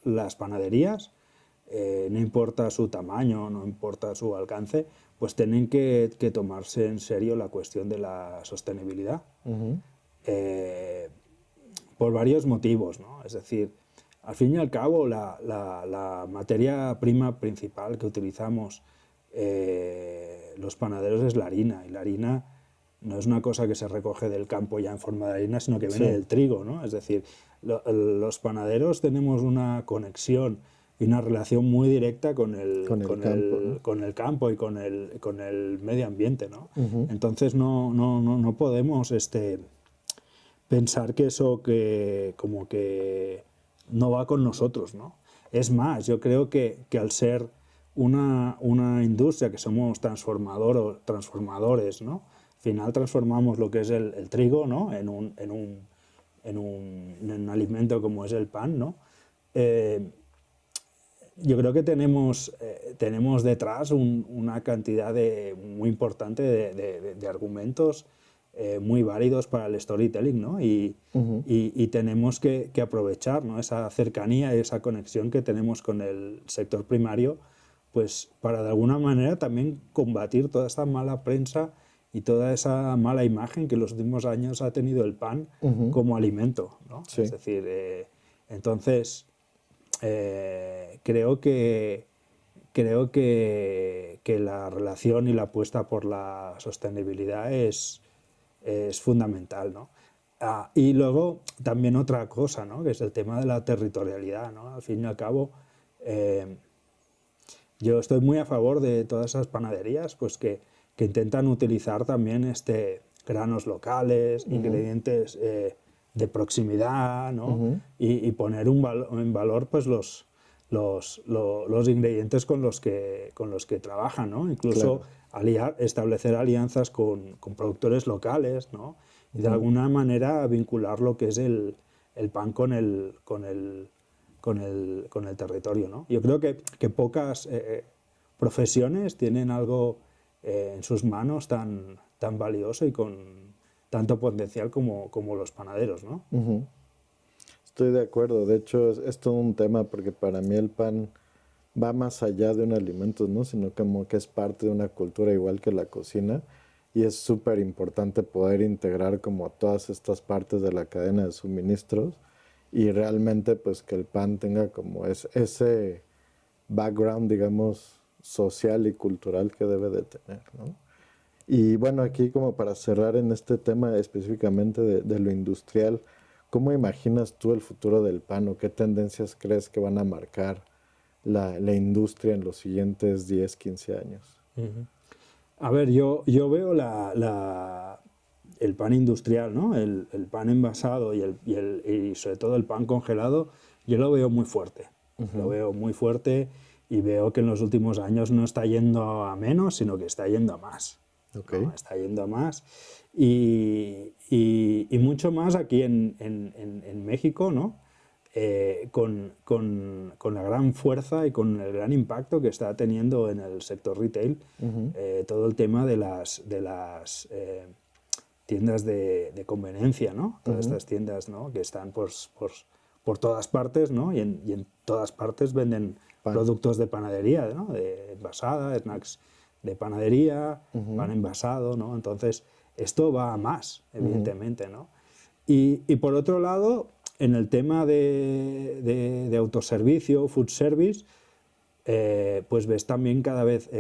Speaker 2: las panaderías, no importa su tamaño, no importa su alcance, pues tienen que tomarse en serio la cuestión de la sostenibilidad. Eh, por varios motivos, ¿no? Es decir, al fin y al cabo, la materia prima principal que utilizamos los panaderos es la harina, y la harina no es una cosa que se recoge del campo ya en forma de harina, sino que viene
Speaker 1: sí,
Speaker 2: del trigo, ¿no? Es decir, los panaderos tenemos una conexión y una relación muy directa con
Speaker 1: con el campo, ¿no?
Speaker 2: con el campo y con el medio ambiente, ¿no? Entonces no podemos pensar que eso que como que no va con nosotros, ¿no? Es más, yo creo que al ser una industria que somos transformadores, ¿no? Al final transformamos lo que es el trigo, ¿no? En un alimento como es el pan, ¿no? Yo creo que tenemos detrás una cantidad muy importante de argumentos muy válidos para el storytelling, ¿no? Y tenemos que aprovechar, ¿no? Esa cercanía y esa conexión que tenemos con el sector primario, pues para de alguna manera también combatir toda esta mala prensa y toda esa mala imagen que en los últimos años ha tenido el pan como alimento, ¿no? Es
Speaker 1: Sí.
Speaker 2: decir, entonces creo que la relación y la apuesta por la sostenibilidad es fundamental, ¿no? Y luego también otra cosa, ¿no? Que es el tema de la territorialidad, ¿no? Al fin y al cabo, yo estoy muy a favor de todas esas panaderías pues que intentan utilizar también granos locales, ingredientes de proximidad, ¿no? Y poner en valor pues los ingredientes con los que trabajan, ¿no? Incluso
Speaker 1: Claro.
Speaker 2: establecer alianzas con productores locales, ¿no? Y de alguna manera vincular lo que es el pan con el territorio, ¿no? Yo creo que pocas profesiones tienen algo en sus manos tan valioso y con tanto potencial como los panaderos, ¿no?
Speaker 1: Estoy de acuerdo. De hecho, es todo un tema porque para mí el pan va más allá de un alimento, ¿no? Sino como que es parte de una cultura igual que la cocina y es súper importante poder integrar como todas estas partes de la cadena de suministros y realmente pues que el pan tenga como ese background, digamos, social y cultural que debe de tener, ¿no? Y bueno, aquí como para cerrar en este tema específicamente de lo industrial, ¿cómo imaginas tú el futuro del pan o qué tendencias crees que van a marcar la industria en los siguientes 10, 15 años?
Speaker 2: A ver, yo veo el pan industrial, ¿no? El pan envasado y sobre todo el pan congelado, yo lo veo muy fuerte. Lo veo muy fuerte y veo que en los últimos años no está yendo a menos, sino que está yendo a más.
Speaker 1: Okay.
Speaker 2: ¿No? Está yendo a más. Y mucho más aquí en México, ¿no? Con la gran fuerza y con el gran impacto que está teniendo en el sector retail todo el tema de las tiendas de conveniencia, ¿no? Todas estas tiendas, ¿no? Que están por todas partes, ¿no? Y en todas partes venden productos de panadería, ¿no? De envasada, snacks de panadería, pan envasado, ¿no? Entonces, esto va a más, evidentemente, ¿no? Y por otro lado, en el tema de autoservicio, food service, pues ves también cada vez,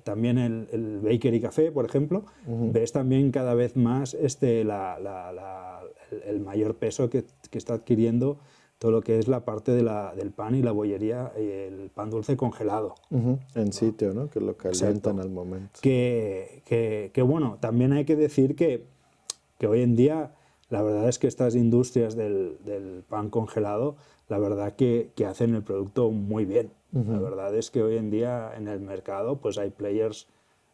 Speaker 2: también el bakery café, por ejemplo, ves también cada vez más el mayor peso que está adquiriendo todo lo que es la parte del pan y la bollería, el pan dulce congelado.
Speaker 1: En sitio, ¿no? Que lo calientan. Exacto. Al momento.
Speaker 2: Que bueno, también hay que decir que hoy en día la verdad es que estas industrias del pan congelado, la verdad que hacen el producto muy bien. La verdad es que hoy en día en el mercado pues hay players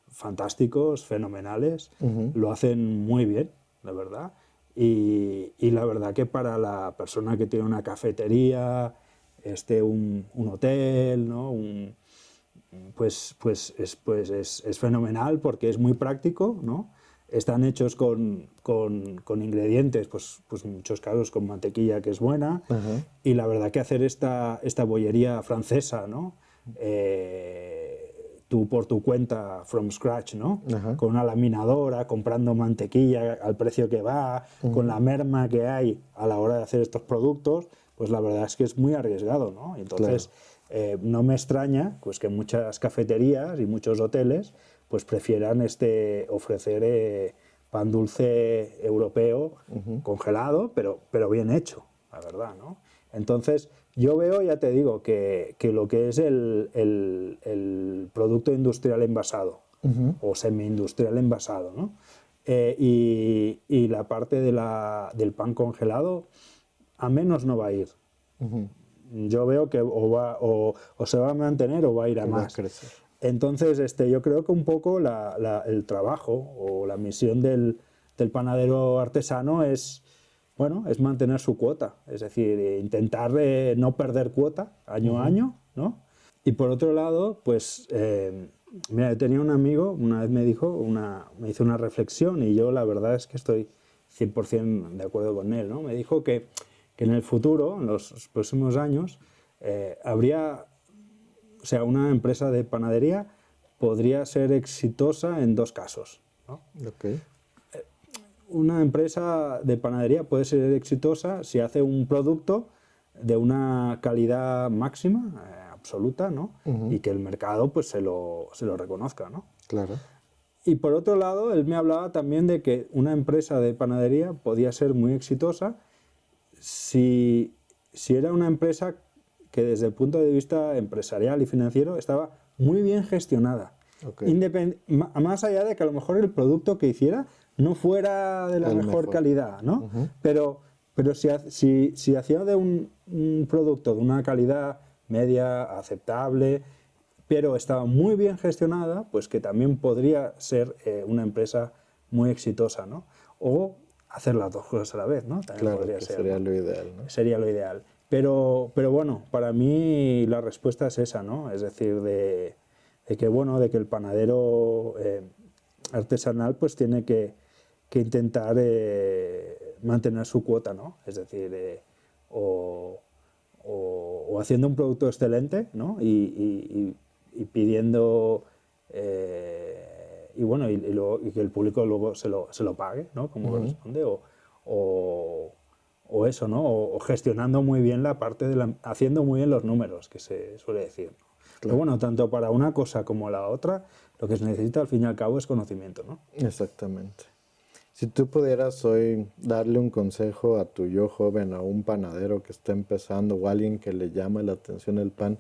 Speaker 2: fantásticos, fenomenales, lo hacen muy bien, la verdad. Y la verdad que para la persona que tiene una cafetería, un hotel, ¿no? Pues es fenomenal porque es muy práctico, ¿no? Están hechos con ingredientes, pues en muchos casos con mantequilla, que es buena, y la verdad que hacer esta bollería francesa, ¿no? Tú por tu cuenta, from scratch, ¿no? Con una laminadora, comprando mantequilla al precio que va, con la merma que hay a la hora de hacer estos productos, pues la verdad es que es muy arriesgado, ¿no? Entonces, no me extraña pues, que muchas cafeterías y muchos hoteles pues prefieran ofrecer pan dulce europeo congelado, pero bien hecho, la verdad, ¿no? Entonces, yo veo, ya te digo, que lo que es el producto industrial envasado o semi-industrial envasado, ¿no? Y la parte del pan congelado, a menos no va a ir. Yo veo que o se va a mantener o va a ir a más.
Speaker 1: Va a crecer.
Speaker 2: Entonces, yo creo que un poco el trabajo o la misión del panadero artesano es mantener su cuota, es decir, intentar no perder cuota año a año, ¿no? Y por otro lado, pues, mira, yo tenía un amigo, una vez me hizo una reflexión y yo la verdad es que estoy 100% de acuerdo con él, ¿no? Me dijo que en el futuro, en los próximos años, habría... O sea, una empresa de panadería podría ser exitosa en dos casos, ¿no?
Speaker 1: Okay.
Speaker 2: Una empresa de panadería puede ser exitosa si hace un producto de una calidad máxima, absoluta, ¿no? Y que el mercado pues, se lo reconozca, ¿no?
Speaker 1: Claro.
Speaker 2: Y por otro lado, él me hablaba también de que una empresa de panadería podía ser muy exitosa si era una empresa que desde el punto de vista empresarial y financiero estaba muy bien gestionada. Okay. Más allá de que a lo mejor el producto que hiciera no fuera de la mejor calidad, ¿no? Pero si hacía de un producto de una calidad media, aceptable, pero estaba muy bien gestionada, pues que también podría ser una empresa muy exitosa, ¿no? O hacer las dos cosas a la vez, ¿no? También
Speaker 1: podría ser, sería, ¿no? Lo ideal, ¿no?
Speaker 2: Sería lo ideal. Pero bueno, para mí la respuesta es esa, ¿no? Es decir, de que el panadero artesanal pues tiene que intentar mantener su cuota, ¿no? Es decir, o haciendo un producto excelente, ¿no? Y pidiendo y que el público luego se lo pague, ¿no? Como corresponde, o eso, ¿no? O gestionando muy bien la parte haciendo muy bien los números, que se suele decir, ¿no? Claro. Pero bueno, tanto para una cosa como la otra, lo que se necesita al fin y al cabo es conocimiento, ¿no?
Speaker 1: Exactamente. Si tú pudieras hoy darle un consejo a tu yo joven, a un panadero que está empezando o a alguien que le llama la atención el pan,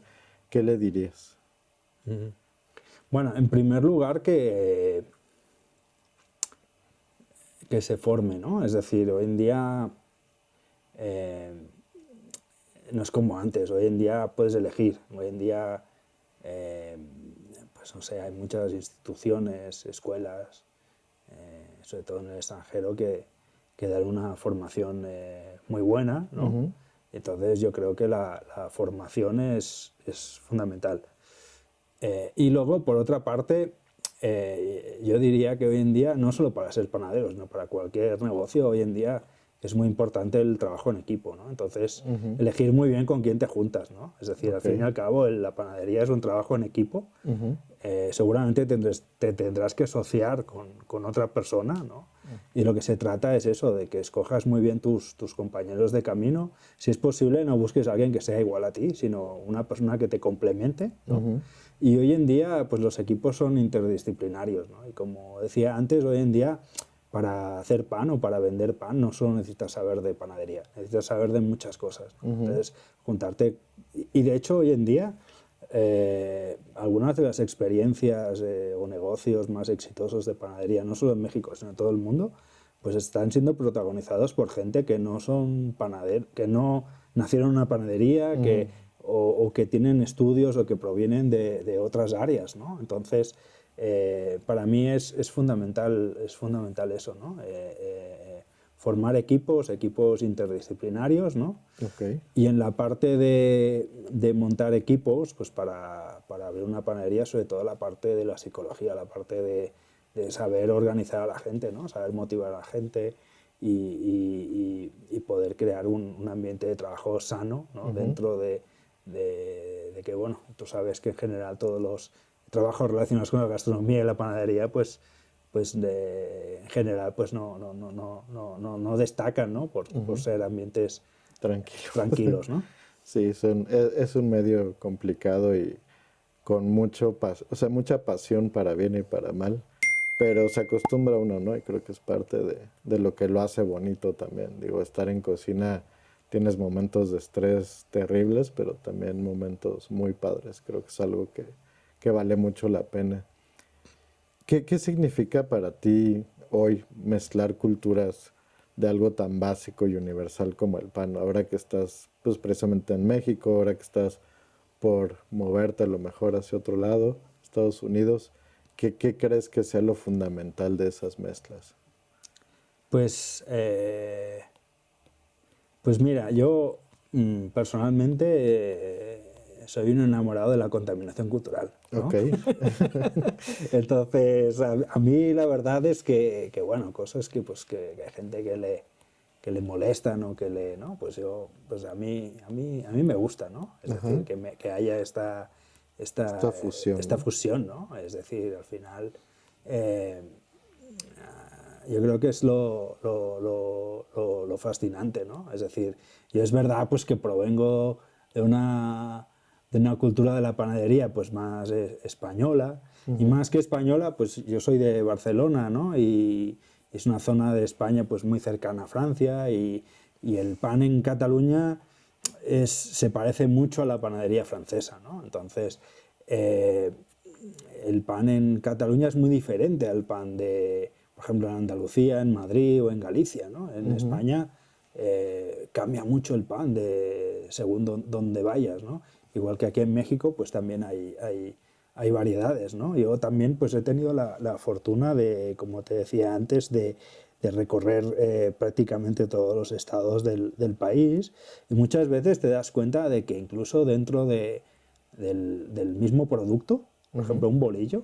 Speaker 1: ¿qué le dirías?
Speaker 2: Bueno, en primer lugar que se forme, ¿no? Es decir, hoy en día no es como antes, hoy en día puedes elegir, hoy en día, pues no sé, hay muchas instituciones, escuelas, sobre todo en el extranjero, que dan una formación muy buena, ¿no? Entonces yo creo que la formación es fundamental. Y luego, por otra parte, yo diría que hoy en día, no solo para ser panadero, sino para cualquier negocio, hoy en día es muy importante el trabajo en equipo, ¿no? Entonces, elegir muy bien con quién te juntas, ¿no? Es decir, al fin y al cabo, la panadería es un trabajo en equipo. Seguramente te tendrás que asociar con otra persona, ¿no? Y lo que se trata es eso, de que escojas muy bien tus compañeros de camino. Si es posible, no busques a alguien que sea igual a ti, sino una persona que te complemente, ¿no? Y hoy en día, pues los equipos son interdisciplinarios, ¿no? Y como decía antes, hoy en día, para hacer pan o para vender pan, no solo necesitas saber de panadería, necesitas saber de muchas cosas, ¿no? Entonces, juntarte... Y de hecho, hoy en día, algunas de las experiencias o negocios más exitosos de panadería, no solo en México, sino en todo el mundo, pues están siendo protagonizados por gente que no son panaderos, que no nacieron en una panadería, o que tienen estudios o que provienen de otras áreas, ¿no? Entonces, para mí es fundamental eso, ¿no? Formar equipos interdisciplinarios, ¿no? Y en la parte de montar equipos, pues para abrir una panadería, sobre todo la parte de la psicología, la parte de saber organizar a la gente, ¿no? Saber motivar a la gente y poder crear un ambiente de trabajo sano, ¿no? Dentro de que, bueno, tú sabes que en general todos los trabajos relacionados con la gastronomía y la panadería, pues en general pues no destacan, ¿no? Por ser ambientes tranquilos, ¿no?
Speaker 1: Sí, es un medio complicado y con mucha pasión para bien y para mal, pero se acostumbra uno, ¿no? Y creo que es parte de lo que lo hace bonito también. Digo, estar en cocina, tienes momentos de estrés terribles, pero también momentos muy padres. Creo que es algo que vale mucho la pena. ¿Qué significa para ti hoy mezclar culturas de algo tan básico y universal como el pan? Ahora que estás pues, precisamente en México, ahora que estás por moverte a lo mejor hacia otro lado, Estados Unidos, ¿qué crees que sea lo fundamental de esas mezclas?
Speaker 2: Pues mira, yo personalmente soy un enamorado de la contaminación cultural, ¿no?
Speaker 1: Ok.
Speaker 2: Entonces, a mí la verdad es que bueno, cosas que hay gente que le molestan o ¿no? Pues pues a mí me gusta, ¿no? Es decir, que haya esta fusión, ¿no? Es decir, al final yo creo que es lo fascinante, ¿no? Es decir, yo es verdad pues que provengo de una cultura de la panadería pues más española, y más que española, pues yo soy de Barcelona, ¿no? Y es una zona de España pues muy cercana a Francia, y el pan en Cataluña se parece mucho a la panadería francesa, ¿no? Entonces, el pan en Cataluña es muy diferente al pan por ejemplo, en Andalucía, en Madrid o en Galicia, ¿no? En España cambia mucho el pan según donde vayas, ¿no? Igual que aquí en México, pues también hay variedades, ¿no? Yo también pues he tenido la fortuna de, como te decía antes, de recorrer prácticamente todos los estados del país, y muchas veces te das cuenta de que incluso dentro del mismo producto, por ejemplo, un bolillo,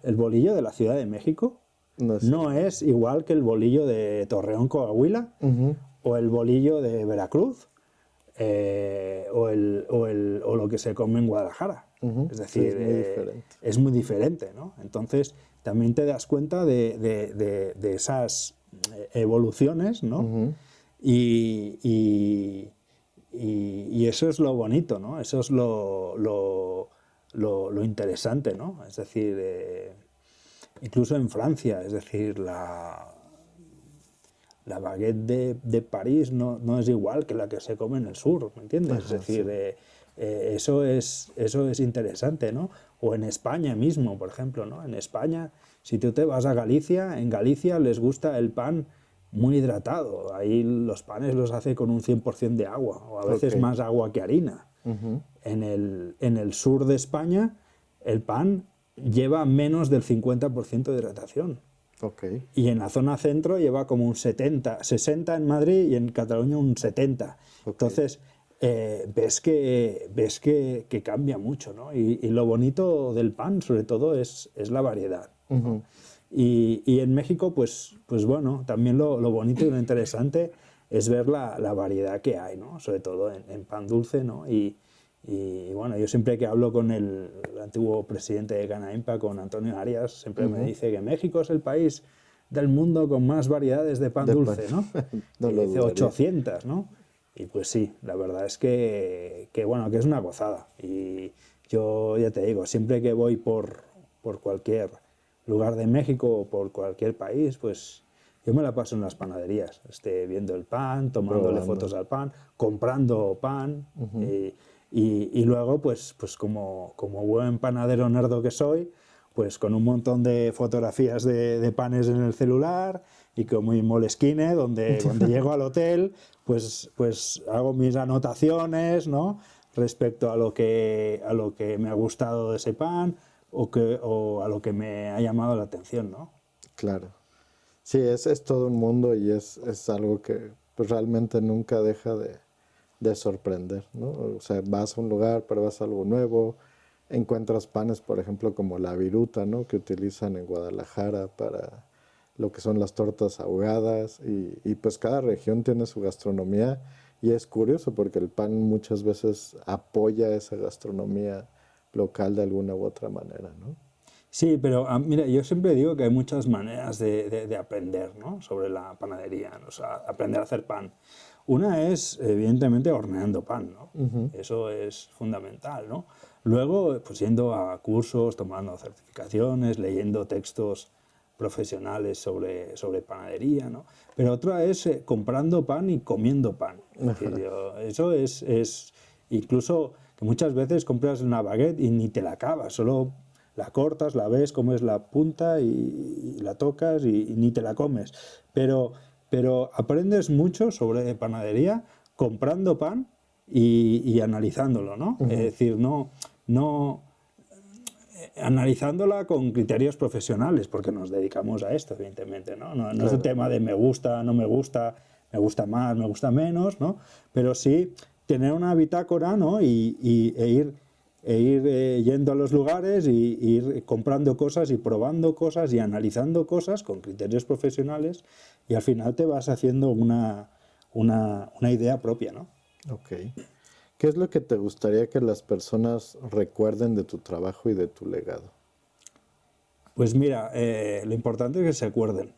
Speaker 2: el bolillo de la Ciudad de México no es igual que el bolillo de Torreón, Coahuila, o el bolillo de Veracruz, o lo que se come en Guadalajara. Es decir,
Speaker 1: sí,
Speaker 2: es muy diferente, ¿no? Entonces, también te das cuenta de esas evoluciones, ¿no? Y eso es lo bonito, ¿no? Eso es lo interesante, ¿no? Es decir, incluso en Francia, es decir, la baguette de París no es igual que la que se come en el sur, ¿me entiendes? Es decir, Eso es interesante, ¿no? O en España mismo, por ejemplo, ¿no? En España, si tú te vas a Galicia, en Galicia les gusta el pan muy hidratado. Ahí los panes los hace con un 100% de agua, o a veces
Speaker 1: Ok.
Speaker 2: más agua que harina. En el sur de España, el pan lleva menos del 50% de hidratación.
Speaker 1: Ok.
Speaker 2: Y en la zona centro lleva como un 70, 60 en Madrid y en Cataluña un 70.
Speaker 1: Ok.
Speaker 2: Entonces, ves que cambia mucho, ¿no? Y lo bonito del pan, sobre todo, es la variedad, ¿no? Y en México, pues bueno, también lo bonito y lo interesante es ver la variedad que hay, ¿no? Sobre todo en pan dulce, ¿no? Y bueno, yo siempre que hablo con el antiguo presidente de Canaimpa, con Antonio Arias, siempre me dice que México es el país del mundo con más variedades de pan
Speaker 1: De pan.
Speaker 2: dulce, ¿no?
Speaker 1: No
Speaker 2: Y
Speaker 1: lo
Speaker 2: dice
Speaker 1: dudaría.
Speaker 2: 800, ¿no? Y pues sí, la verdad es bueno, que es una gozada. Y yo ya te digo, siempre que voy por cualquier lugar de México o por cualquier país, pues yo me la paso en las panaderías, viendo el pan, tomándole
Speaker 1: Probando.
Speaker 2: fotos al pan, comprando pan. Y luego, pues como buen panadero nerdo que soy, pues con un montón de fotografías de panes en el celular y con mi Moleskine, donde cuando llego al hotel, pues hago mis anotaciones, ¿no? Respecto a lo que me ha gustado de ese pan o a lo que me ha llamado la atención, ¿no?
Speaker 1: Claro. Sí, es todo un mundo y es algo que pues, realmente nunca deja de sorprender, ¿no? O sea, vas a un lugar, pruebas algo nuevo, encuentras panes, por ejemplo, como la viruta, ¿no? Que utilizan en Guadalajara para lo que son las tortas ahogadas y pues cada región tiene su gastronomía y es curioso porque el pan muchas veces apoya esa gastronomía local de alguna u otra manera, ¿no?
Speaker 2: Sí, pero mira, yo siempre digo que hay muchas maneras de aprender, ¿no? Sobre la panadería, o sea, aprender a hacer pan. Una es, evidentemente, horneando pan, ¿no? Eso es fundamental, ¿no? Luego, pues yendo a cursos, tomando certificaciones, leyendo textos profesionales sobre panadería, ¿no? Pero otra es comprando pan y comiendo pan. Es decir, eso es incluso que muchas veces compras una baguette y ni te la acabas, solo la cortas, la ves, comes la punta y la tocas y ni te la comes. Pero aprendes mucho sobre panadería comprando pan y analizándolo, ¿no? Es decir, no analizándola con criterios profesionales, porque nos dedicamos a esto, evidentemente, ¿no? No es un
Speaker 1: Claro.
Speaker 2: tema de me gusta, no me gusta más, me gusta menos, ¿no? Pero sí tener una bitácora, ¿no? E ir yendo a los lugares y ir comprando cosas y probando cosas y analizando cosas con criterios profesionales y al final te vas haciendo una idea propia, ¿no?
Speaker 1: Ok. ¿Qué es lo que te gustaría que las personas recuerden de tu trabajo y de tu legado?
Speaker 2: Pues mira, lo importante es que se acuerden.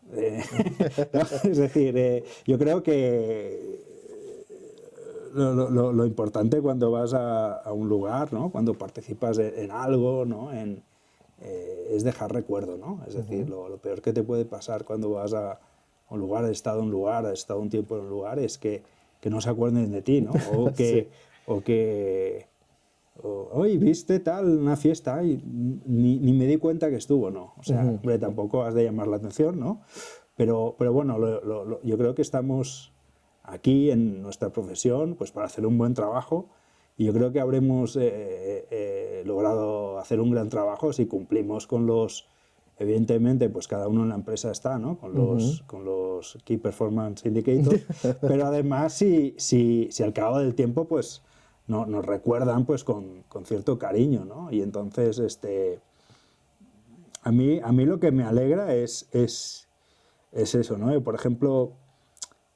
Speaker 2: ¿No? Es decir, yo creo que lo importante cuando vas a un lugar, ¿no? Cuando participas en algo, ¿no? Es dejar recuerdo, ¿no? Es decir, lo peor que te puede pasar cuando vas a un lugar, has estado en un lugar, has estado un tiempo en un lugar, es que no se acuerden de ti, ¿no?
Speaker 1: Sí,
Speaker 2: O que hoy viste tal, una fiesta, ay, ni me di cuenta que estuvo, ¿no? O sea, hombre, tampoco has de llamar la atención, ¿no? Pero bueno, yo creo que estamos aquí en nuestra profesión pues para hacer un buen trabajo y yo creo que habremos logrado hacer un gran trabajo si cumplimos con evidentemente, pues cada uno en la empresa está, ¿no? Con los Key Performance Indicators, pero además si al cabo del tiempo, pues nos recuerdan pues con cierto cariño, ¿no? Y entonces, a mí lo que me alegra es eso, ¿no? Por ejemplo,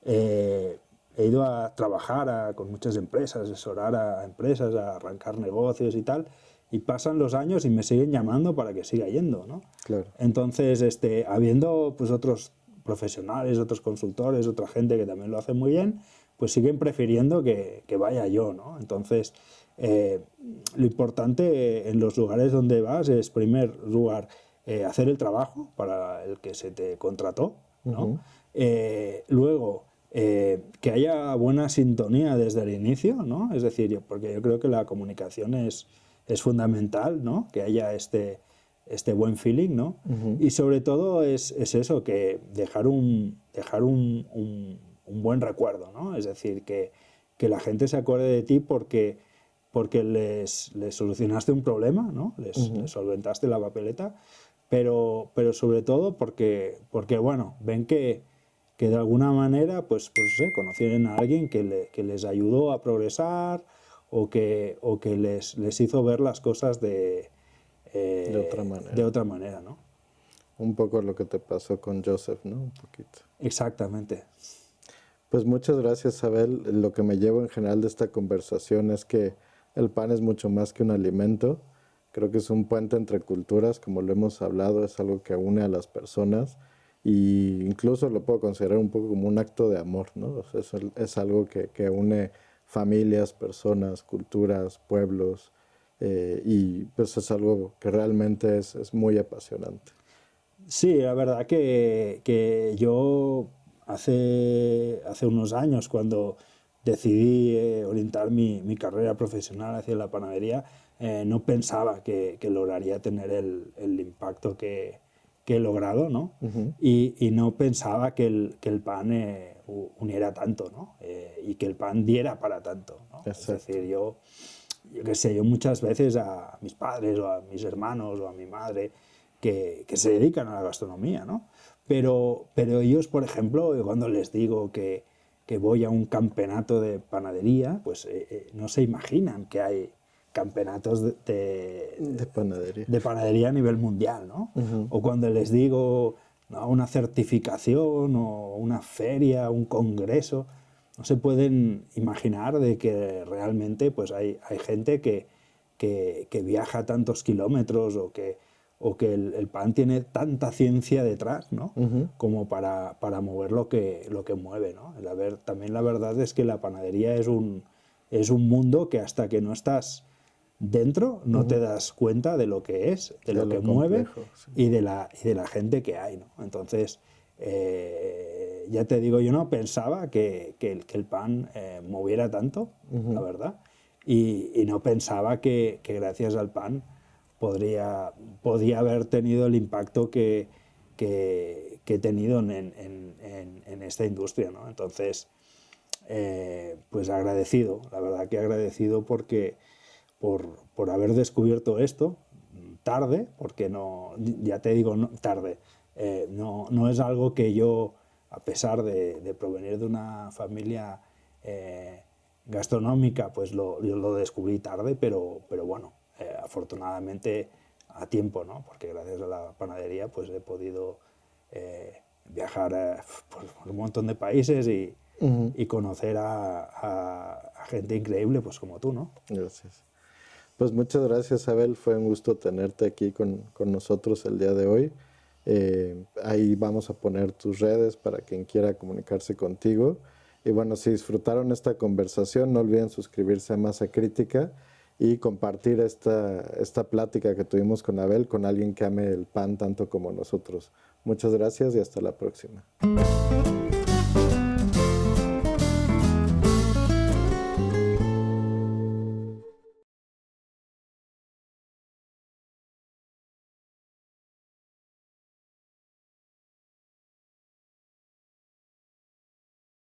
Speaker 2: he ido a trabajar con muchas empresas, asesorar a empresas, a arrancar negocios y tal, y pasan los años y me siguen llamando para que siga yendo, ¿no?
Speaker 1: claro.
Speaker 2: Entonces, habiendo pues otros profesionales, otros consultores, otra gente que también lo hace muy bien, pues siguen prefiriendo que vaya yo, ¿no? Entonces, lo importante en los lugares donde vas es, en primer lugar, hacer el trabajo para el que se te contrató, ¿no? Luego, que haya buena sintonía desde el inicio, ¿no? Es decir, porque yo creo que la comunicación es fundamental, ¿no? Que haya este buen feeling, ¿no? Y sobre todo es eso, que dejar un buen recuerdo, ¿no? Es decir, que la gente se acuerde de ti porque les solucionaste un problema, ¿no? Les solventaste la papeleta, pero sobre todo porque bueno, ven que de alguna manera pues conocieron a alguien que les ayudó a progresar o que les hizo ver las cosas de otra manera, ¿no?
Speaker 1: Un poco lo que te pasó con Joseph, ¿no? Un poquito.
Speaker 2: Exactamente.
Speaker 1: Pues muchas gracias, Abel. Lo que me llevo en general de esta conversación es que el pan es mucho más que un alimento. Creo que es un puente entre culturas, como lo hemos hablado, es algo que une a las personas y incluso lo puedo considerar un poco como un acto de amor, ¿no? O sea, es algo que une familias, personas, culturas, pueblos y pues es algo que realmente es muy apasionante.
Speaker 2: Sí, la verdad que yo hace unos años, cuando decidí orientar mi carrera profesional hacia la panadería, no pensaba que lograría tener el impacto que he logrado, ¿no? Y no pensaba que el pan uniera tanto, ¿no? Y que el pan diera para tanto, ¿no? Es decir, yo qué sé, yo muchas veces a mis padres o a mis hermanos o a mi madre que se dedican a la gastronomía, ¿no? Pero ellos, por ejemplo, cuando les digo que voy a un campeonato de panadería, pues no se imaginan que hay campeonatos
Speaker 1: De panadería.
Speaker 2: de panadería a nivel mundial, ¿no? O cuando les digo, ¿no?, una certificación o una feria, un congreso, no se pueden imaginar de que realmente pues hay gente que viaja tantos kilómetros o que el pan tiene tanta ciencia detrás, ¿no? Como para mover lo que mueve, ¿no? También la verdad es que la panadería es un mundo que hasta que no estás dentro no te das cuenta de lo que es, de lo que mueve,
Speaker 1: sí.
Speaker 2: y de la gente que hay, ¿no? Entonces, ya te digo, yo no pensaba que el pan moviera tanto, la verdad, y no pensaba que gracias al pan podía haber tenido el impacto que he tenido en esta industria, ¿no? Entonces, pues agradecido, la verdad que agradecido porque por haber descubierto esto tarde, porque no, ya te digo, tarde, no es algo que yo, a pesar de provenir de una familia gastronómica, pues yo lo descubrí tarde, pero bueno, afortunadamente a tiempo, ¿no? Porque gracias a la panadería pues he podido viajar por un montón de países y conocer a gente increíble pues como tú, ¿no?
Speaker 1: Gracias. Pues muchas gracias, Abel. Fue un gusto tenerte aquí con nosotros el día de hoy. Ahí vamos a poner tus redes para quien quiera comunicarse contigo. Y bueno, si disfrutaron esta conversación, no olviden suscribirse a Masa Crítica y compartir esta plática que tuvimos con Abel con alguien que ame el pan tanto como nosotros. Muchas gracias y hasta la próxima.